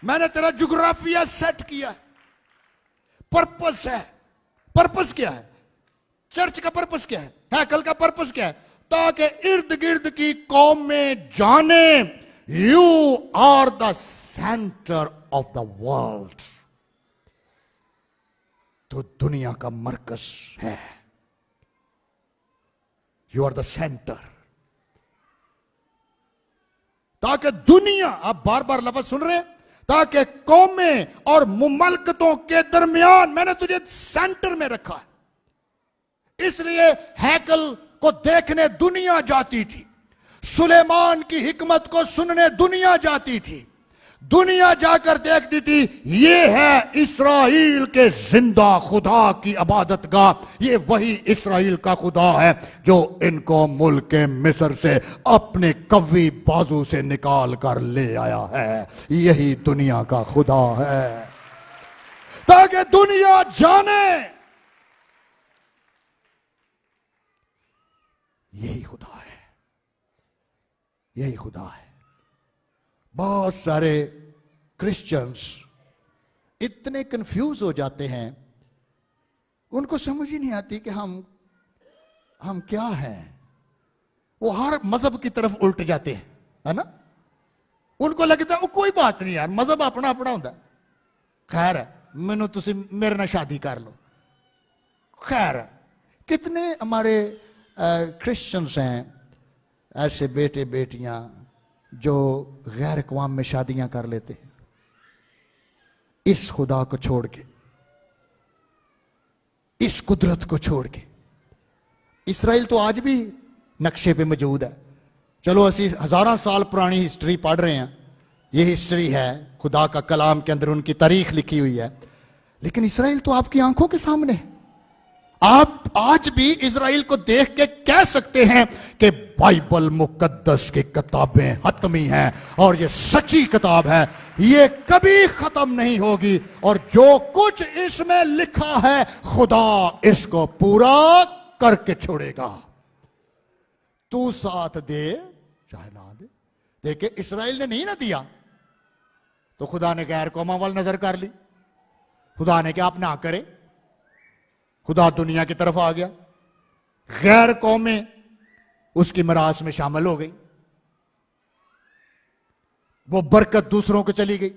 मैंने तेरा जुग्राफिया सेट किया है, पर्पस है। पर्पस क्या है? चर्च का पर्पस क्या है? हैकल का पर्पस क्या है? ताकि इर्द गिर्द की कौम में जाने you are the centre of the world. तो दुनिया का मरकज है, यू आर द सेंटर। ताकि दुनिया, आप बार बार लफ्ज सुन रहे हैं, ताकि कौमें और मुमलकतों के दरमियान मैंने तुझे सेंटर में रखा है। इसलिए हैकल को देखने दुनिया जाती थी, सुलेमान की हिकमत को सुनने दुनिया जाती थी। दुनिया जाकर देखती थी, ये है इस्राएल के जिंदा खुदा की इबादत गाह, ये वही इस्राएल का खुदा है जो इनको मुल्क मिस्र से अपने कवी बाजू से निकाल कर ले आया है। यही दुनिया का खुदा है, ताकि दुनिया जाने यही खुदा है, यही खुदा है। बहुत सारे क्रिश्चियंस इतने कंफ्यूज हो जाते हैं, उनको समझ ही नहीं आती कि हम क्या हैं। वो हर मजहब की तरफ उल्ट जाते हैं, है ना। उनको लगता है वो कोई बात नहीं यार, मजहब अपना अपना होता है। खैर है, मैनू तुसी मेरे नाल शादी कर लो। खैर है, कितने हमारे क्रिश्चियंस हैं ऐसे बेटे बेटियां जो गैर अक़वाम में शादियां कर लेते हैं, इस खुदा को छोड़ के, इस कुदरत को छोड़ के। इस्राएल तो आज भी नक्शे पे मौजूद है। चलो असी हजारां साल पुरानी हिस्ट्री पढ़ रहे हैं, ये हिस्ट्री है, खुदा का कलाम के अंदर उनकी तारीख लिखी हुई है। लेकिन इस्राएल तो आपकी आंखों के सामने है। आप आज भी इजराइल को देख के कह सकते हैं कि बाइबल मुकद्दस की किताबें हतमी हैं और ये सच्ची किताब है, ये कभी खत्म नहीं होगी, और जो कुछ इसमें लिखा है खुदा इसको पूरा करके छोड़ेगा। तू साथ दे चाहे ना दे। देखे, इस्राएल ने नहीं ना दिया तो खुदा ने गैर कौमां वाल नजर कर ली। खुदा ने क्या, आप ना करे, खुदा दुनिया की तरफ आ गया, गैर कौमें उसकी मिरास में शामिल हो गई, वो बरकत दूसरों को चली गई।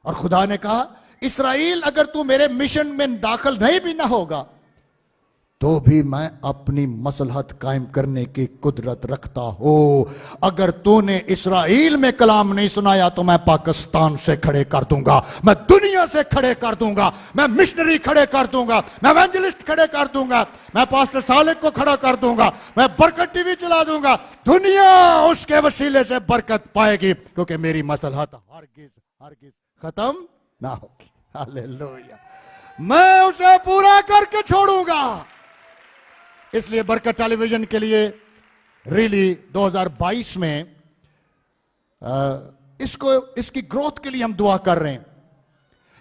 और खुदा ने कहा, इस्राएल अगर तू मेरे मिशन में दाखिल नहीं भी ना होगा तो भी मैं अपनी मसलहत कायम करने की कुदरत रखता हूं। अगर तूने इस्राएल में कलाम नहीं सुनाया तो मैं पाकिस्तान से खड़े कर दूंगा, मैं दुनिया से खड़े कर दूंगा, मैं मिशनरी खड़े कर दूंगा, मैं एवेंजलिस्ट खड़े कर दूंगा, मैं पास्टर सालिक को खड़ा कर दूंगा, मैं बरकत टीवी चला दूंगा। दुनिया उसके वसीले से बरकत पाएगी, क्योंकि मेरी मसलहत हरगिज हरगिज खत्म ना होगी। हालेलुया, मैं उसे पूरा करके छोड़ूंगा। इसलिए बरकत टेलीविजन के लिए रियली 2022 में इसकी ग्रोथ के लिए हम दुआ कर रहे हैं।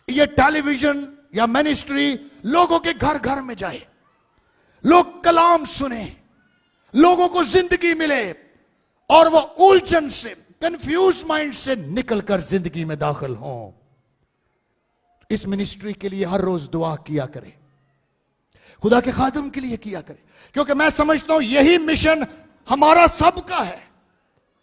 ये टेलीविजन या मिनिस्ट्री लोगों के घर घर में जाए, लोग कलाम सुने, लोगों को जिंदगी मिले और वो उलझन से, कंफ्यूज माइंड से निकलकर जिंदगी में दाखिल हों। इस मिनिस्ट्री के लिए हर रोज दुआ किया करें, खुदा के खादम के लिए किया करें, क्योंकि मैं समझता हूं यही मिशन हमारा सबका है।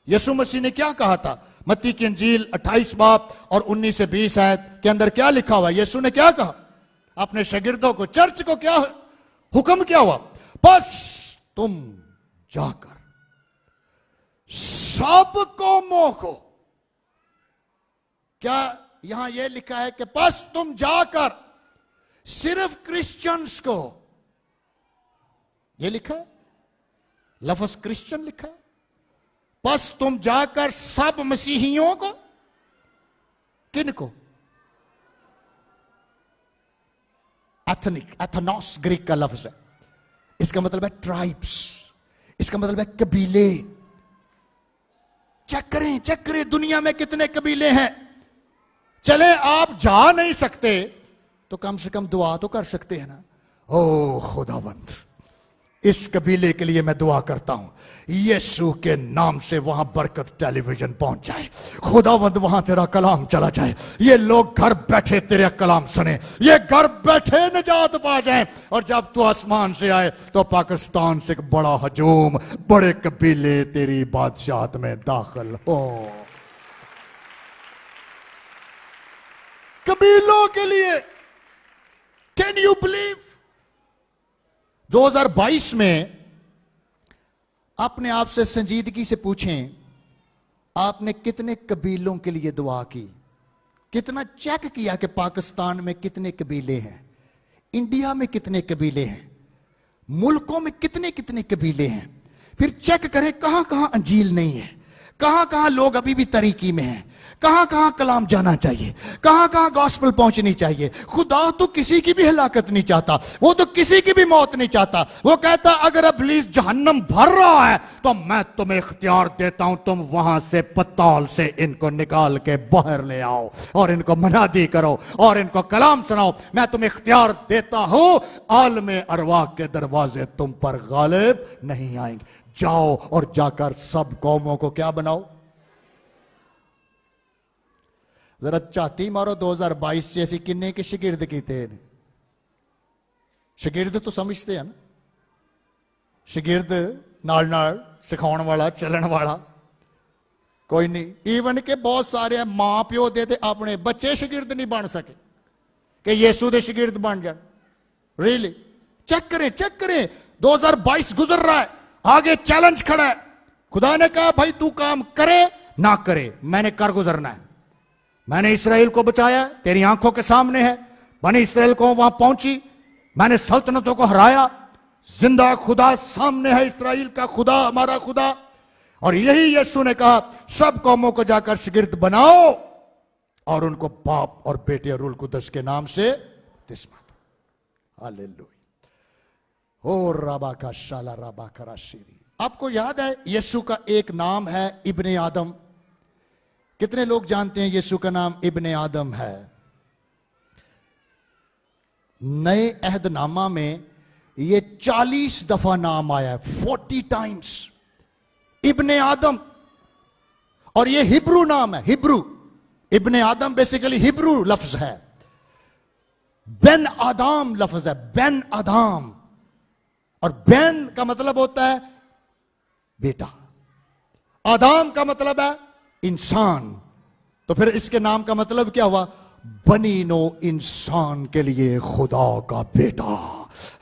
यीशु मसीह ने क्या कहा था? मत्ती की इंजील 28 बाब और 19 से 20 आयत के अंदर क्या लिखा हुआ? यीशु ने क्या कहा अपने शागिर्दों को, चर्च को? क्या हुक्म क्या हुआ? बस तुम जाकर सब कौमों को, क्या यहां यह लिखा है कि बस तुम जाकर सिर्फ क्रिश्चियंस को, यह लिखा है, लफ्ज क्रिश्चियन लिखा है। बस तुम जाकर सब मसीहियों को, किन को? एथनिक, एथनोस ग्रीक का लफ्ज है, इसका मतलब है ट्राइब्स, इसका मतलब है कबीले। चेक करें दुनिया में कितने कबीले हैं। चले आप जा नहीं सकते तो कम से कम दुआ तो कर सकते हैं ना। ओ खुदावंद, इस कबीले के लिए मैं दुआ करता हूं, यीशु के नाम से वहां बरकत टेलीविजन पहुंच जाए। खुदावंद वहां तेरा कलाम चला जाए, ये लोग घर बैठे तेरा कलाम सुने, ये घर बैठे निजात पा जाए, और जब तू आसमान से आए तो पाकिस्तान से एक बड़ा हजूम, बड़े कबीले तेरी बादशाहत में दाखिल हो। कबीलों के लिए, कैन यू बिलीव? 2022 में अपने आप से संजीदगी से पूछें, आपने कितने कबीलों के लिए दुआ की? कितना चेक किया कि पाकिस्तान में कितने कबीले हैं, इंडिया में कितने कबीले हैं, मुल्कों में कितने कितने कबीले हैं? फिर चेक करें कहां कहां अंजील नहीं है, कहां कहां लोग अभी भी तरीकी में हैं, कहां कहां कलाम जाना चाहिए, कहां कहां गॉस्पेल पहुंचनी चाहिए। खुदा तो किसी की भी हलाकत नहीं चाहता, वो तो किसी की भी मौत नहीं चाहता। वो कहता अगर इब्लीस जहन्नम भर रहा है तो मैं तुम्हें इख्तियार देता हूं, तुम वहां से पताल से इनको निकाल के बाहर ले आओ और इनको मनादी करो और इनको कलाम सुनाओ। मैं तुम्हें इख्तियार देता हूं, आलमे अरवाह के दरवाजे तुम पर गालिब नहीं आएंगे। जाओ और जाकर सब कौमों को क्या बनाओ? जरा चाती मारो 2022 च असीं किन्ने के शागिर्द कीते ने? शागिर्द तो समझते हैं ना, शागिर्द नाल नाल सिखाउण वाला, चलन वाला कोई नहीं। इवन के बहुत सारे मां प्यो दे ते अपने बच्चे शागिर्द नहीं बन सके कि यीशु दे शागिर्द बन जाए। रियली चेक करें 2022 गुजर रहा है, आगे चैलेंज खड़ा है। खुदा ने कहा भाई तू काम करे ना करे, मैंने कर गुजरना है। मैंने इस्राएल को बचाया, तेरी आंखों के सामने है। बनी इस्राएल को वहां पहुंची, मैंने सल्तनतों को हराया। जिंदा खुदा सामने है, इस्राएल का खुदा, हमारा खुदा। और यही यीशु ने कहा, सब कौमों को जाकर शागिर्द बनाओ और उनको बाप और बेटे और रूल कुदस के नाम से बपतिस्मा दो। हालेलुया। ओ रबा का शाला रबा का राशिरी। आपको याद है यीशु का एक नाम है इब्ने आदम। कितने लोग जानते हैं यीशु का नाम इब्ने आदम है? नए अहदनामा में ये 40 दफा नाम आया है, 40 टाइम्स इब्ने आदम। और ये हिब्रू नाम है, हिब्रू। इब्ने आदम बेसिकली हिब्रू लफ्ज है। बेन आदम लफ्ज है, बेन आदम। और बेन का मतलब होता है बेटा, आदम का मतलब है इंसान। तो फिर इसके नाम का मतलब क्या हुआ? बनी नो, इंसान के लिए खुदा का बेटा।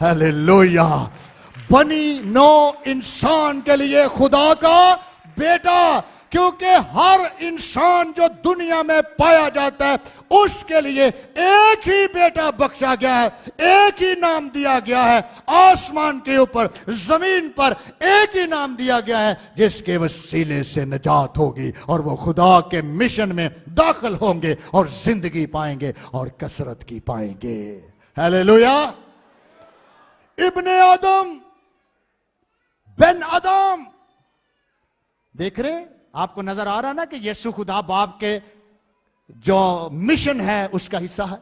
हालेलुया। बनी नो, इंसान के लिए खुदा का बेटा। क्योंकि हर इंसान जो दुनिया में पाया जाता है उसके लिए एक ही बेटा बख्शा गया है, एक ही नाम दिया गया है। आसमान के ऊपर, जमीन पर एक ही नाम दिया गया है जिसके वसीले से निजात होगी और वो खुदा के मिशन में दाखिल होंगे और जिंदगी पाएंगे और कसरत की पाएंगे। हालेलुया। इब्ने आदम, बेन आदम। देख रहे, आपको नजर आ रहा ना कि यीशु खुदा बाप के जो मिशन है उसका हिस्सा है।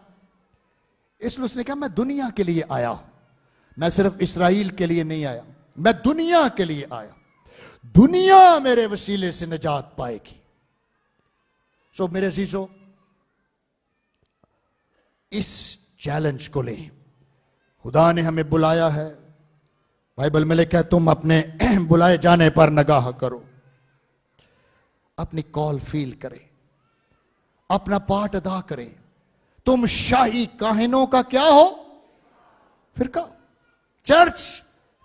इसलिए उसने कहा, मैं दुनिया के लिए आया हूं, मैं सिर्फ इस्राएल के लिए नहीं आया, मैं दुनिया के लिए आया। दुनिया मेरे वसीले से निजात पाएगी। सो मेरे अजीजों, इस चैलेंज को लें। खुदा ने हमें बुलाया है। बाइबल में लिखा है, तुम अपने बुलाए जाने पर नगाह करो, अपनी कॉल फील करें, अपना पार्ट अदा करें। तुम शाही काहिनों का क्या हो? फिरका। चर्च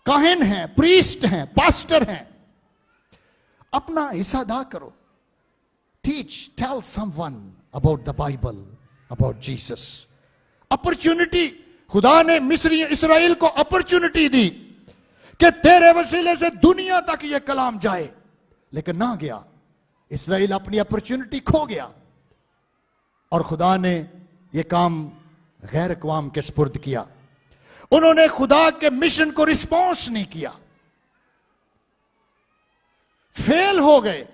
काहिन हैं, प्रीस्ट हैं, पास्टर हैं। अपना हिस्सा अदा करो। Teach, tell someone about the Bible, about Jesus. Opportunity, खुदा ने मिस्री इस्राएल को अपॉर्चुनिटी दी कि तेरे वसीले से दुनिया तक यह कलाम जाए, लेकिन ना गया। इस्राएल अपनी अपॉर्चुनिटी खो गया और खुदा ने यह काम गैर अक़वाम के सुपुर्द किया। उन्होंने खुदा के मिशन को रिस्पॉन्स नहीं किया, फेल हो गए।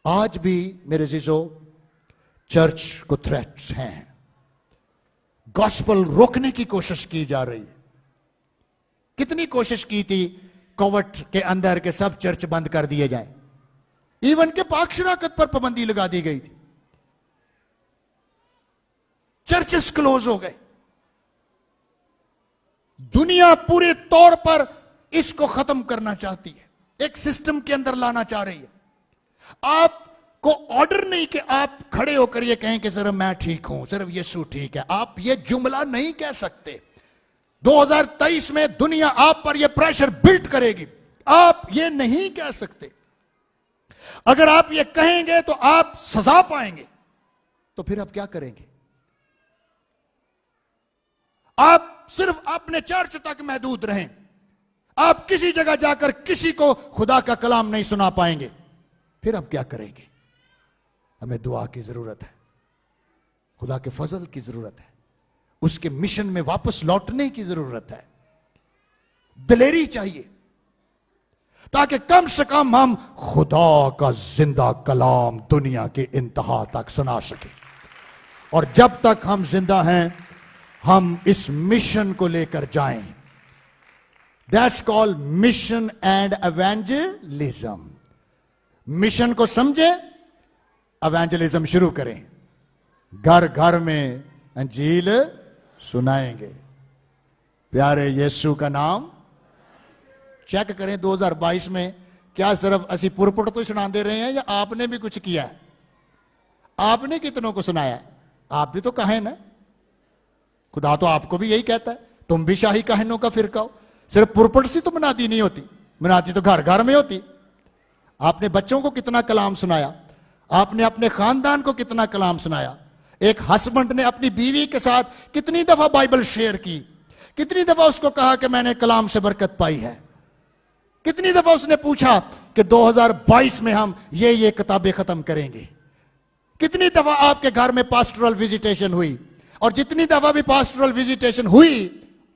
आज भी मेरे जीजो चर्च को थ्रेट्स हैं, गॉस्पल रोकने की कोशिश की जा रही है। कितनी कोशिश की थी कोविड के अंदर के सब चर्च बंद कर दिए जाएं, इवन के पाक शराकत पर पाबंदी लगा दी गई थी, चर्चेस क्लोज हो गए। दुनिया पूरे तौर पर इसको खत्म करना चाहती है, एक सिस्टम के अंदर लाना चाह रही है। आपको ऑर्डर नहीं कि आप खड़े होकर ये कहें कि सिर्फ मैं ठीक हूं, सिर्फ यीशु ठीक है। आप ये जुमला नहीं कह सकते। 2023 में दुनिया आप पर यह प्रेशर बिल्ड करेगी, आप ये नहीं कह सकते। अगर आप ये कहेंगे तो आप सजा पाएंगे। तो फिर आप क्या करेंगे? आप सिर्फ अपने चर्च तक महदूद रहें, आप किसी जगह जाकर किसी को खुदा का कलाम नहीं सुना पाएंगे। फिर आप क्या करेंगे? हमें दुआ की जरूरत है, खुदा के फजल की जरूरत है, उसके मिशन में वापस लौटने की जरूरत है। दिलेरी चाहिए ताकि कम से कम हम खुदा का जिंदा कलाम दुनिया के इंतहा तक सुना सके। और जब तक हम जिंदा हैं, हम इस मिशन को लेकर जाएं। That's called mission and evangelism. Mission को समझे, एवेंजलिज्म शुरू करें। घर घर में अंजील सुनाएंगे, प्यारे यीशु का नाम। चेक करें 2022 में क्या सिर्फ असी पुरपुट तो सुना दे रहे हैं या आपने भी कुछ किया है? आपने कितनों को सुनाया? आप भी तो काहिन है। खुदा तो आपको भी यही कहता है, तुम भी शाही काहिनों का फिरका हो। सिर्फ पुरपुट से तो मनादी नहीं होती, मनादी तो घर घर में होती। आपने बच्चों को कितना कलाम सुनाया, आपने अपने खानदान को कितना कलाम सुनाया। एक हस्बैंड ने अपनी बीवी के साथ कितनी दफा बाइबल शेयर की, कितनी दफा उसको कहा कि मैंने कलाम से बरकत पाई है, कितनी दफा उसने पूछा कि 2022 में हम ये किताबें खत्म करेंगे। कितनी दफा आपके घर में पास्टोरल विजिटेशन हुई, और जितनी दफा भी पास्टोरल विजिटेशन हुई,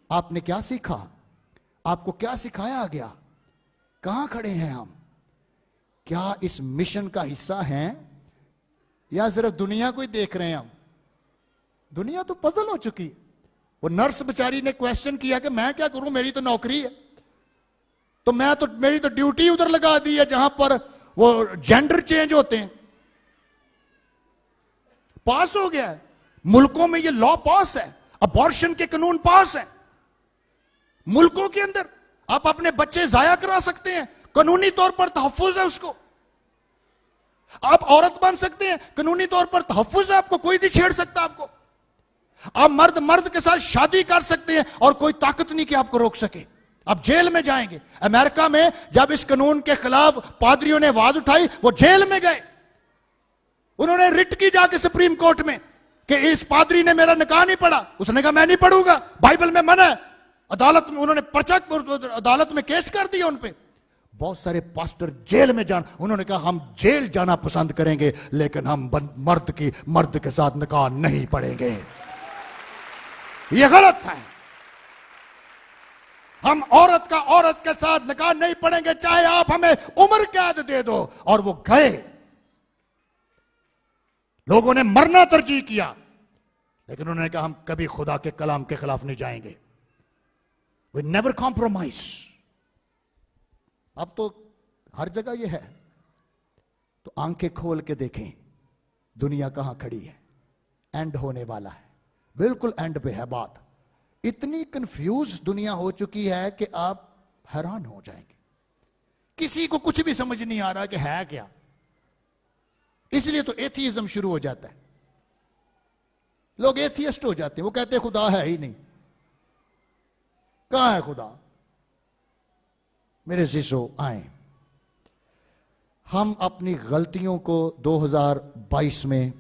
आपने क्या सीखा? आपको क्या सिखाया गया? कहां खड़े हैं हम? क्या इस मिशन का हिस्सा हैं, या सिर्फ दुनिया को ही देख रहे हैं हम? दुनिया तो पजल हो चुकी है। वो नर्स बेचारी ने क्वेश्चन किया कि मैं क्या करूं, मेरी तो नौकरी है, तो मेरी तो ड्यूटी उधर लगा दी है जहां पर वो जेंडर चेंज होते हैं। पास हो गया है, मुल्कों में ये लॉ पास है, अबॉर्शन के कानून पास है। मुल्कों के अंदर आप अपने बच्चे जाया करा सकते हैं, कानूनी तौर पर तहफ्फुज है उसको। आप औरत बन सकते हैं, कानूनी तौर पर तहफ्फुज है आपको, कोई नहीं छेड़ सकता आपको। आप मर्द के साथ शादी कर सकते हैं और कोई ताकत नहीं कि आपको रोक सके। आप जेल में जाएंगे। अमेरिका में जब इस कानून के खिलाफ पादरियों ने आवाज उठाई, वो जेल में गए। उन्होंने रिट की जाके सुप्रीम कोर्ट में कि इस पादरी ने मेरा निकाह नहीं पढ़ा। उसने कहा मैं नहीं पढ़ूंगा, बाइबल में मना है। अदालत में उन्होंने अदालत में केस कर दिया उन पे। बहुत सारे पास्टर जेल में उन्होंने कहा हम जेल जाना पसंद करेंगे, लेकिन हम मर्द के साथ निकाह नहीं पढ़ेंगे। यह गलत है। हम औरत के साथ निकाह नहीं पढ़ेंगे, चाहे आप हमें उम्र कैद दे दो। और वो गए। लोगों ने मरना तरजीह किया, लेकिन उन्होंने कहा हम कभी खुदा के कलाम के खिलाफ नहीं जाएंगे। We never compromise. अब तो हर जगह ये है। तो आंखें खोल के देखें दुनिया कहां खड़ी है। एंड होने वाला है, बिल्कुल एंड पे है बात। इतनी कंफ्यूज दुनिया हो चुकी है कि आप हैरान हो जाएंगे। किसी को कुछ भी समझ नहीं आ रहा कि है क्या। इसलिए तो एथियज्म शुरू हो जाता है। लोग एथियस्ट हो जाते हैं। वो कहते हैं खुदा है ही नहीं। कहां है खुदा? मेरे जीसो आए, हम अपनी गलतियों को 2022 में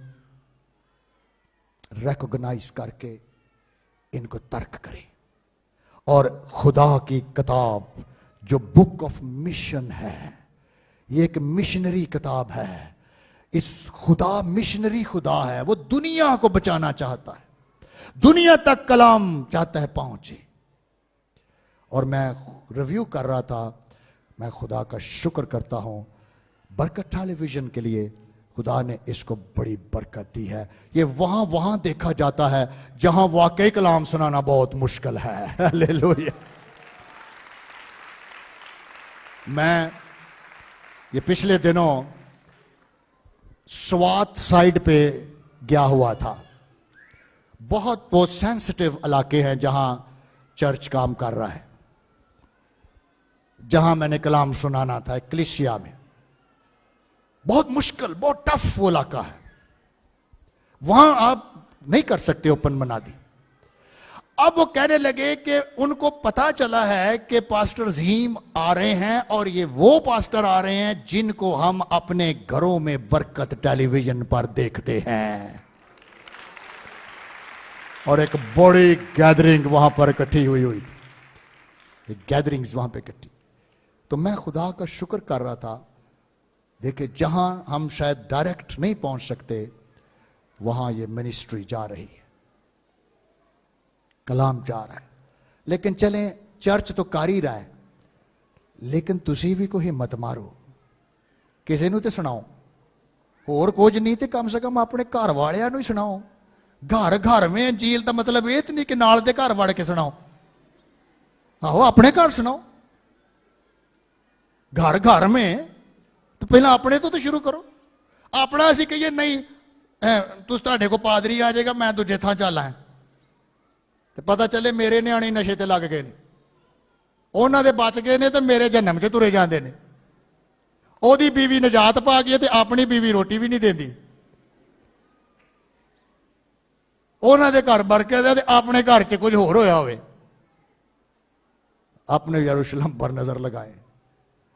रिकॉग्नाइज करके इनको तर्क करें, और खुदा की किताब जो बुक ऑफ मिशन है, ये एक मिशनरी किताब है। इस खुदा मिशनरी खुदा है। वो दुनिया को बचाना चाहता है, दुनिया तक कलाम चाहता है पहुंचे। और मैं रिव्यू कर रहा था, मैं खुदा का शुक्र करता हूं बरकत टेलीविजन के लिए। खुदा ने इसको बड़ी बरकत दी है। ये वहां देखा जाता है जहां वाकई कलाम सुनाना बहुत मुश्किल है। हालेलुया। मैं ये पिछले दिनों स्वात साइड पे गया हुआ था। बहुत सेंसिटिव इलाके हैं जहां चर्च काम कर रहा है, जहां मैंने कलाम सुनाना था एक्लेसिया में। बहुत मुश्किल, बहुत टफ वो इलाका है। वहां आप नहीं कर सकते ओपन मनादी। अब वो कहने लगे कि उनको पता चला है कि पास्टर ज़हीम आ रहे हैं, और ये वो पास्टर आ रहे हैं जिनको हम अपने घरों में बरकत टेलीविजन पर देखते हैं। और एक बड़ी गैदरिंग वहां पर इकट्ठी हुई थी। गैदरिंग्स वहां पे इकट्ठी। तो मैं खुदा का शुक्र कर रहा था। देखिए, जहां हम शायद डायरेक्ट नहीं पहुंच सकते, वहां ये मिनिस्ट्री जा रही है, कलाम जा रहा है। लेकिन चलें, चर्च तो कर ही रहा है, लेकिन तुसी भी कोई हिम्मत मारो, किसी ਨੂੰ ਤੇ ਸੁਣਾਓ। ਹੋਰ ਕੁਝ ਨਹੀਂ ਤੇ ਕਮ ਸੇ ਕਮ ਆਪਣੇ ਘਰ ਵਾਲਿਆਂ ਨੂੰ ਹੀ ਸੁਣਾਓ। घर घर में अंजील का मतलब ये तो नहीं कि नाल दे घर वड़ के सुनाओ। आहो, अपने घर सुनाओ। घर घर में तो पहला अपने तो शुरू करो। अपना असी कहिए नहीं तुहाडे को पादरी आ जाएगा, मैं दूजे थां चल आया, तो पता चले मेरे न्याणे नशे ते लग गए ने, उन्हां दे बच गए ने, तो मेरे जन्म च तुरे जाते हैं। ओदी बीवी निजात पा गई, तो अपनी बीवी रोटी भी नहीं देती। उन्हां दे घर बरकत है, अपने घर च कुछ होर होया होवे। अपने यरूशलेम पर नजर लगाएं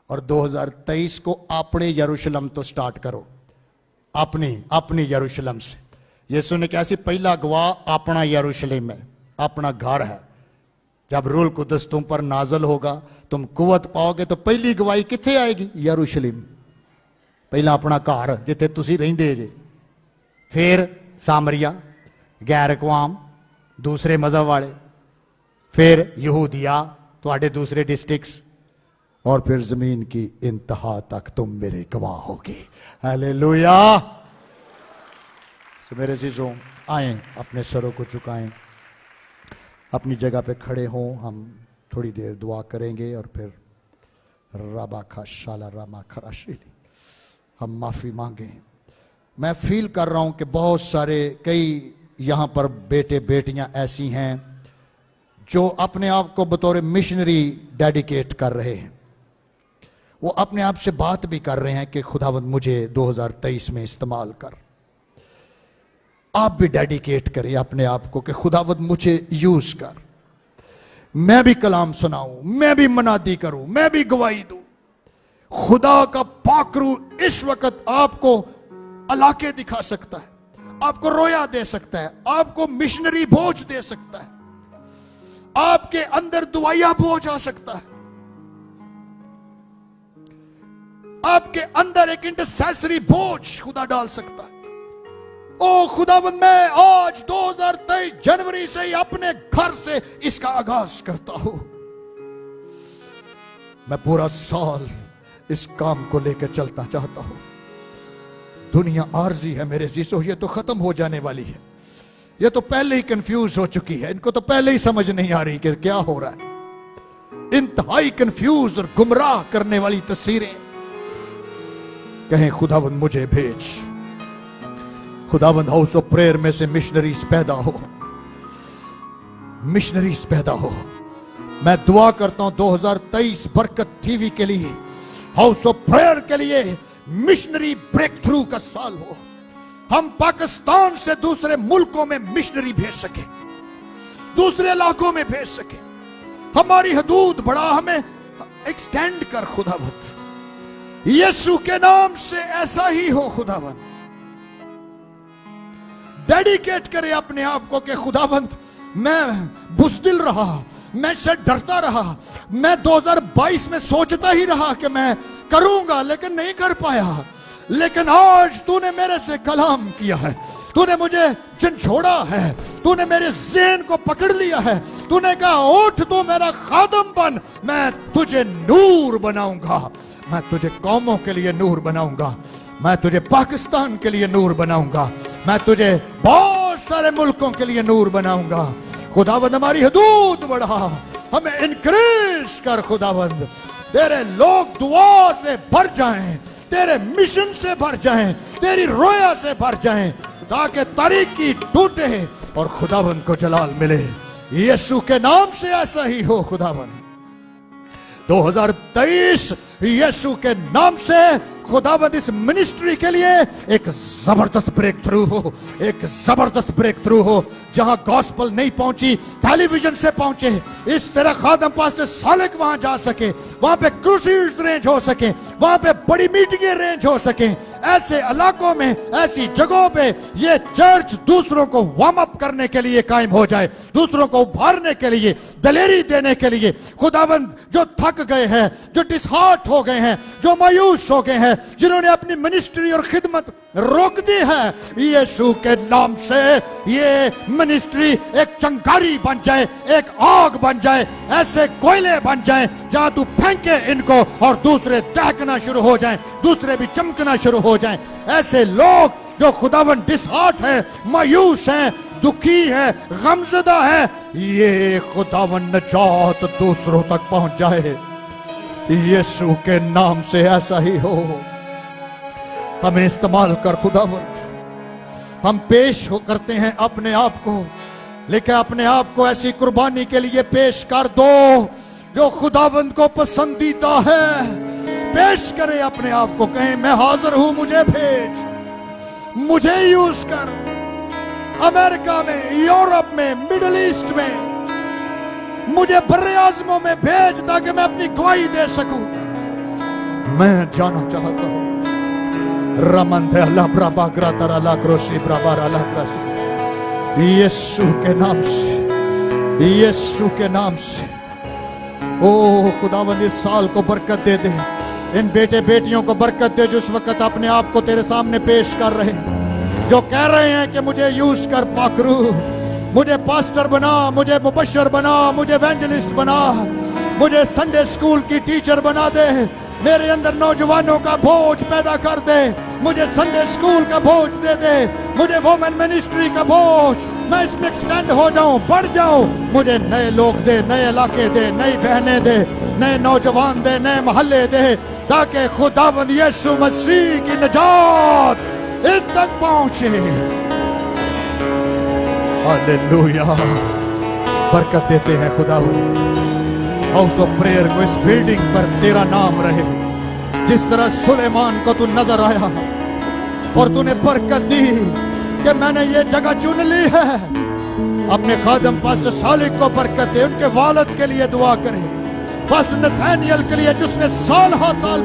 और 2023 को अपने यरूशलेम तो स्टार्ट करो। अपनी यरूशलेम से। यीशु ने कहा सी पहला गवाह अपना यरूशलेम है, अपना घर है। जब रूल कुदस तुम पर नाजल होगा, तुम कुवत पाओगे, तो पहली गवाही किथे आएगी? यरूशलेम। पहला अपना घर जिथे तुसी रहिंदे जे, फिर सामरिया, गैर अकवाम, दूसरे मजहब वाले, फिर यहूदिया, तुहाडे दूसरे डिस्ट्रिक्ट्स, और फिर जमीन की इंतहा तक तुम मेरे गवाह होगे। हालेलुया। तो मेरे अजीजों, आए अपने सरों को झुकाएं, अपनी जगह पे खड़े हों। हम थोड़ी देर दुआ करेंगे और फिर रबा खा शाला रामा खराशीली हम माफी मांगे। मैं फील कर रहा हूं कि बहुत सारे कई यहां पर बेटे बेटियां ऐसी हैं जो अपने आप को बतौर मिशनरी डेडिकेट कर रहे हैं। वो अपने आप से बात भी कर रहे हैं कि खुदावंद मुझे 2023 में इस्तेमाल कर। आप भी डेडिकेट करें अपने आप को कि खुदावंद मुझे यूज कर, मैं भी कलाम सुनाऊं, मैं भी मनादी करूं, मैं भी गवाही दूं। खुदा का पाकरू इस वक्त आपको अलाके दिखा सकता है, आपको रोया दे सकता है, आपको मिशनरी बोझ दे सकता है, आपके अंदर दुआया बोझ आ सकता है, आपके अंदर एक इंटरसेसरी बोझ खुदा डाल सकता है। ओ खुदावंद, मैं आज 2023 जनवरी से ही अपने घर से इसका आगाज करता हूं। मैं पूरा साल इस काम को लेकर चलता चाहता हूं। दुनिया आर्जी है मेरे जीसो, ये तो खत्म हो जाने वाली है। ये तो पहले ही कंफ्यूज हो चुकी है, इनको तो पहले ही समझ नहीं आ रही कि क्या हो रहा है। इंतहाई कंफ्यूज और गुमराह करने वाली तस्वीरें। कहें खुदावंद मुझे भेज। खुदावंद हाउस ऑफ प्रेयर में से मिशनरीज पैदा हो, मिशनरीज पैदा हो। मैं दुआ करता हूं 2023 बरकत टीवी के लिए, हाउस ऑफ प्रेयर के लिए मिशनरी ब्रेक थ्रू का साल हो। हम पाकिस्तान से दूसरे मुल्कों में मिशनरी भेज सके, दूसरे इलाकों में भेज सके। हमारी हदूद बढ़ा, हमें एक्सटेंड कर खुदावंद। यीशु के नाम से ऐसा ही हो खुदावंद। डेडिकेट करे अपने आप को कि खुदावंद मैं बुज़दिल रहा, मैं से डरता रहा, मैं 2022 में सोचता ही रहा कि मैं करूंगा लेकिन नहीं कर पाया। लेकिन आज तूने मेरे से कलाम किया है, तूने मुझे झंझोड़ा है, तूने मेरे ज़हन को पकड़ लिया है। तूने कहा उठ तू मेरा खादम बन, मैं तुझे नूर बनाऊंगा, मैं तुझे कौमों के लिए नूर बनाऊंगा, मैं तुझे पाकिस्तान के लिए नूर बनाऊंगा, मैं तुझे बहुत सारे मुल्कों के लिए नूर बनाऊंगा। खुदावंद हमारी हदूद बढ़ा, हमें इनक्रीज कर खुदावंद। तेरे लोग दुआ से भर जाएं, तेरे मिशन से भर जाएं, तेरी रोया से भर जाएं, ताकि तारीकी टूटे और खुदावंद को जलाल मिले। यीशु के नाम से ऐसा ही हो खुदावंद। 2023 यीशु के नाम से खुदावंद इस मिनिस्ट्री के लिए एक जबरदस्त ब्रेक थ्रू हो, एक जबरदस्त ब्रेक थ्रू हो। जहां गॉस्पल नहीं पहुंची, टेलीविजन से पहुंचे। इस तरह खादम पास्टर सालिक वहां जा सके, वहां पे क्रूसीड्स रेंज हो सके, वहां पे बड़ी मीटिंगें रेंज हो सके। ऐसे इलाकों में, ऐसी जगहों पे ये चर्च दूसरों को वार्म अप करने के लिए कायम हो जाए, दूसरों को उभारने के लिए, दलेरी देने के लिए। खुदावंद जो थक गए हैं, जो डिसहार्ट हो गए हैं, जो मायूस हो गए हैं, जिन्होंने अपनी मिनिस्ट्री और खिदमत रोक दी है, यीशु के नाम से ये मिनिस्ट्री एक चंगारी बन जाए, एक आग बन जाए, ऐसे कोयले बन जाए जहां तू फेंके इनको और दूसरे दहकना शुरू हो जाएं, दूसरे भी चमकना शुरू हो जाएं। ऐसे लोग जो खुदावंद डिसहार्ट है, मायूस है, दुखी है, गमज़दा है, ये खुदावंद निजात दूसरों तक पहुंच जाए। यीशु के नाम से ऐसा ही हो। हमें इस्तेमाल कर खुदावंद। हम पेश हो करते हैं अपने आप को, लेकिन अपने आप को ऐसी कुर्बानी के लिए पेश कर दो जो खुदावंद को पसंदीदा है। पेश करें अपने आप को, कहें मैं हाजिर हूं, मुझे भेज, मुझे यूज कर। अमेरिका में, यूरोप में, मिडिल ईस्ट में, मुझे बर्रे आज़मों में भेज ताकि मैं अपनी गवाही दे सकूं। मैं जाना चाहता हूं। रमंदे अल्लाह ब्राबा ग्रातरा ला क्रोशी ब्राबा ला क्रासी। यीशु के नाम से, यीशु के नाम से। ओ खुदावंद इस साल को बरकत दे दे, इन बेटे बेटियों को बरकत दे जो इस वक्त अपने आप को तेरे सामने पेश कर रहे हैं, जो कह रहे हैं कि मुझे यूज कर पाकरू, मुझे पास्टर बना, मुझे मुबशर बना, मुझे एवेंजलिस्ट बना, मुझे संडे स्कूल की टीचर बना दे, मेरे अंदर नौजवानों का बोझ पैदा कर दे, मुझे संडे स्कूल का बोझ दे दे, मुझे वुमेन मिनिस्ट्री का बोझ, मैं इसमें एक्सटेंड हो जाऊं, बढ़ जाऊं, मुझे नए लोग दे, नए इलाके दे, नई बहनें दे, नए नौजवान दे, नए मोहल्ले दे, ताकि खुदावंद यीशु मसीह की निजात इन तक पहुंचे। हालेलुया। बरकत देते हैं खुदावंद, हाउस ऑफ प्रेयर को, इस बिल्डिंग पर तेरा नाम रहे। जिस तरह सुलेमान को तू नजर आया और तूने बरकत दी कि मैंने ये जगह चुन ली है, अपने खादम पास्टर सालिक को बरकत दे, उनके वालिद के लिए दुआ करे, पास्टर नथानियल के लिए जिसने साल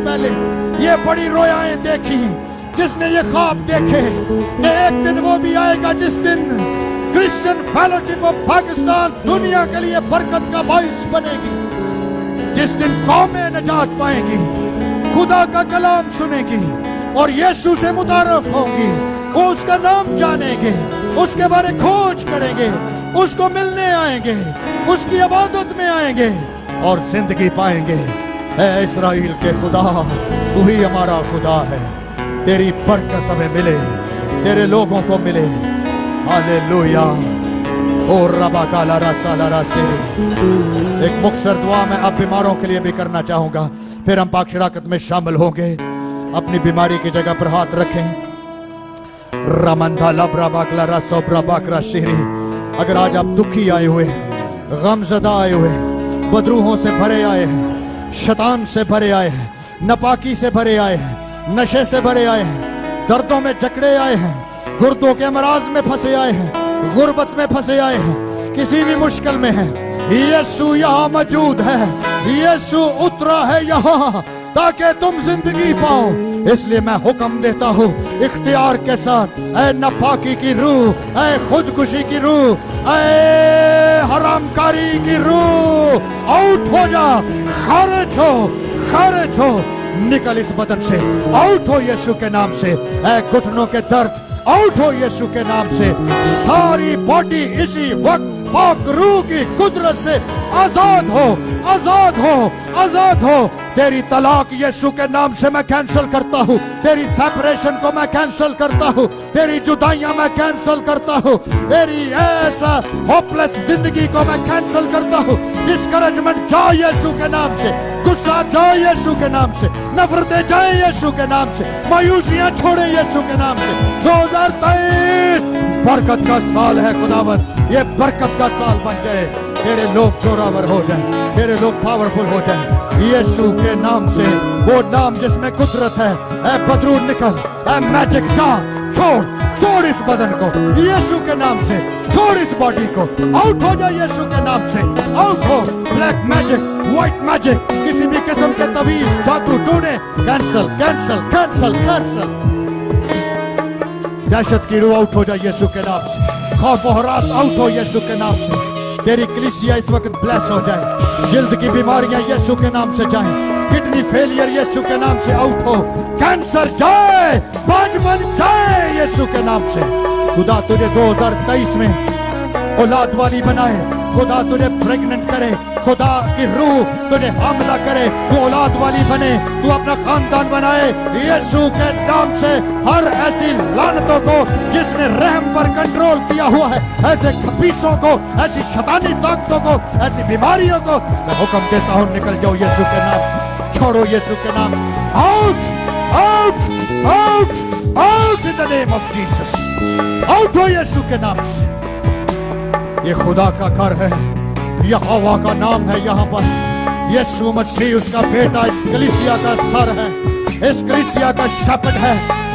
पहले ये बड़ी रोयाएं देखी, जिसने ये ख्वाब देखे कि एक दिन वो भी आएगा जिस दिन क्रिश्चियन फेलोशिप ऑफ पाकिस्तान दुनिया के लिए बरकत का बाइस बनेगी, जिस दिन कौमें निजात पाएंगी, खुदा का कलाम सुनेगी और यीशु से मुतारफ होंगी, वो उसका नाम जानेंगे, उसके बारे खोज करेंगे, उसको मिलने आएंगे, उसकी इबादत में आएंगे और जिंदगी पाएंगे। ऐ इस्राएल के खुदा, तू ही हमारा खुदा है, तेरी बरकत हमें मिले, तेरे लोगों को मिले। हालेलुया। और रबा काला रसा लरा से एक मुख्तसर दुआ मैं अब बीमारों के लिए भी करना चाहूंगा, फिर हम पाक शराकत में शामिल होंगे। अपनी बीमारी की जगह पर हाथ रखें। रमंधा लबरा बाकला रसोबरा बाकरा शेरी। अगर आज आप दुखी आए हुए, गमजदा आए हुए, बदरूहों से भरे आए हैं, शैतान से भरे आए हैं, नापाकी से भरे आए हैं, नशे से भरे आए हैं, दर्दों में जकड़े आए हैं, गुर्दों के अमराज में फंसे आए हैं, गुर्बत में फंसे आए हैं, किसी भी मुश्किल में हैं, यीशु यहाँ मौजूद है, यीशु उतरा है यहाँ ताकि तुम जिंदगी पाओ। इसलिए मैं हुक्म देता हूँ इख्तियार के साथ, ऐ नापाकी की रूह, ऐ खुदकुशी की रूह, ऐ हरामकारी की रूह, आउट हो जा, खारिज हो, खारिज हो, निकल इस बदन से, आउट हो यीशु के नाम से। ऐ घुटनों के दर्द, आउट हो यीशु के नाम से। सारी बॉडी इसी वक्त पाक रूह की कुदरत से आजाद हो, आजाद हो, आजाद हो। तेरी तलाक यीशु के नाम से मैं कैंसिल करता हूँ, तेरी सेपरेशन को मैं कैंसिल करता हूँ, तेरी जुदाइयां मैं कैंसिल करता हूँ, तेरी ऐसा होपलेस जिंदगी को मैं कैंसिल करता हूँ। डिस्करेजमेंट जाए यीशु के नाम से, गुस्सा जाए यीशु के नाम से, नफरतें जाए यीशु के नाम से, मायूसियां छोड़े यीशु के नाम से। 2023 बरकत का साल है खुदावंद, ये बरकत का साल बन जाए, तेरे लोग जोरावर हो जाए, तेरे लोग पावरफुल हो जाए यीशु के नाम से, वो नाम जिसमें कुदरत है। ऐ बदरू निकल, ऐ मैजिक जा, छोड़, छोड़ इस बदन को यीशु के नाम से, छोड़ इस बॉडी को, आउट हो जा यीशु के नाम से, आउट हो। ब्लैक मैजिक, व्हाइट मैजिक, किसी भी किस्म के तवीज, जादू, टूने, कैंसल, कैंसल, कैंसल, कैंसल। दहशत की रूह आउट हो जाए यीशु के नाम से, खौफ और हरास आउट हो यीशु के नाम से। तेरी कलीसिया इस वक्त ब्लेस हो जाए, जिल्द की बीमारियां यीशु के नाम से जाए, किडनी फेलियर यीशु के नाम से आउट हो, कैंसर जाए, बांझपन जाए यीशु के नाम से। खुदा तुझे 2023 में औलाद वाली बनाए, खुदा तुझे प्रेग्नेंट करे, खुदा की रूह तुझे हमला करे, तू औलाद वाली बने, तू अपना खानदान बनाए यीशु के नाम से। हर ऐसी लानतों को जिसने रहम पर कंट्रोल किया हुआ है, ऐसे खबीसों को, ऐसी शैतानी ताकतों को, ऐसी बीमारियों को मैं हुक्म देता हूँ, निकल जाओ यीशु के नाम से, छोड़ो यीशु के नाम। Out, out, out, out in the name of Jesus, out हो यीशु के नाम से। ये खुदा का घर है, यहोवा का नाम है यहाँ पर। यीशु मसीह उसका बेटा इस कलीसिया का सर है, इस कलीसिया का शपथ है,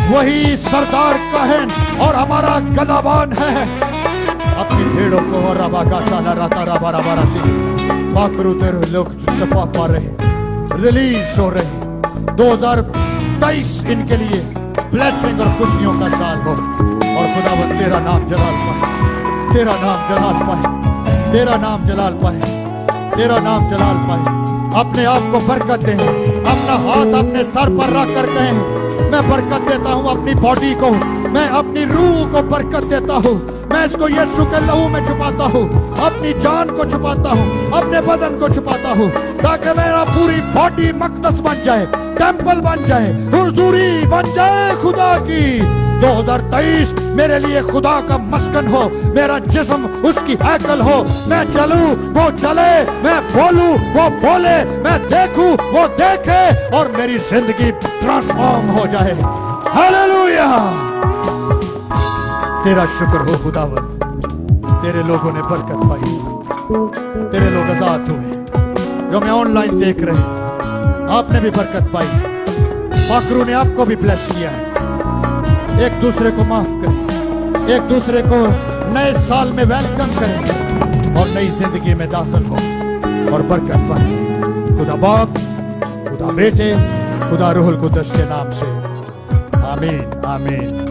वही सरदार कहन और हमारा गलाबान है। अपनी भेड़ों को रबा का साला राता रबा रबा रसी पाकरू तेरे लोग शफा पा रहे, रिलीज हो रहे। 2023 इनके लिए ब्लेसिंग और खुशियों का साल हो और खुदावंद तेरा नाम जलाल पाए, तेरा नाम जलाल पाए। तेरा नाम जलाल पाए, तेरा नाम जलाल पाए। अपने आप को बरकत दें, अपना हाथ अपने सर पर रख कर कहें, मैं बरकत देता हूं अपनी बॉडी को, मैं अपनी रूह को बरकत देता हूं, मैं इसको यीशु के लहू में छुपाता हूं, अपनी जान को छुपाता हूं, अपने बदन को छुपाता हूं, ताकि मेरा पूरी बॉडी मकदस बन जाए, टेंपल बन जाए, हुजूरी बन जाए खुदा की। 2023 मेरे लिए खुदा का मस्कन हो, मेरा जिस्म उसकी हैकल हो, मैं चलूं वो चले, मैं बोलूं वो बोले, मैं देखूं वो देखे, और मेरी जिंदगी ट्रांसफॉर्म हो जाए। हालेलुया। तेरा शुक्र हो खुदावन, तेरे लोगों ने बरकत पाई, तेरे लोग आजाद हुए। जो मैं ऑनलाइन देख रहे हैं, आपने भी बरकत पाई, पाकरू ने आपको भी ब्लेस किया है। एक दूसरे को माफ करें, एक दूसरे को नए साल में वेलकम करें और नई जिंदगी में दाखिल हो और बरकत पाए। खुदा बाप, खुदा बेटे, खुदा रूहुल कुद्दस के नाम से आमीन आमीन।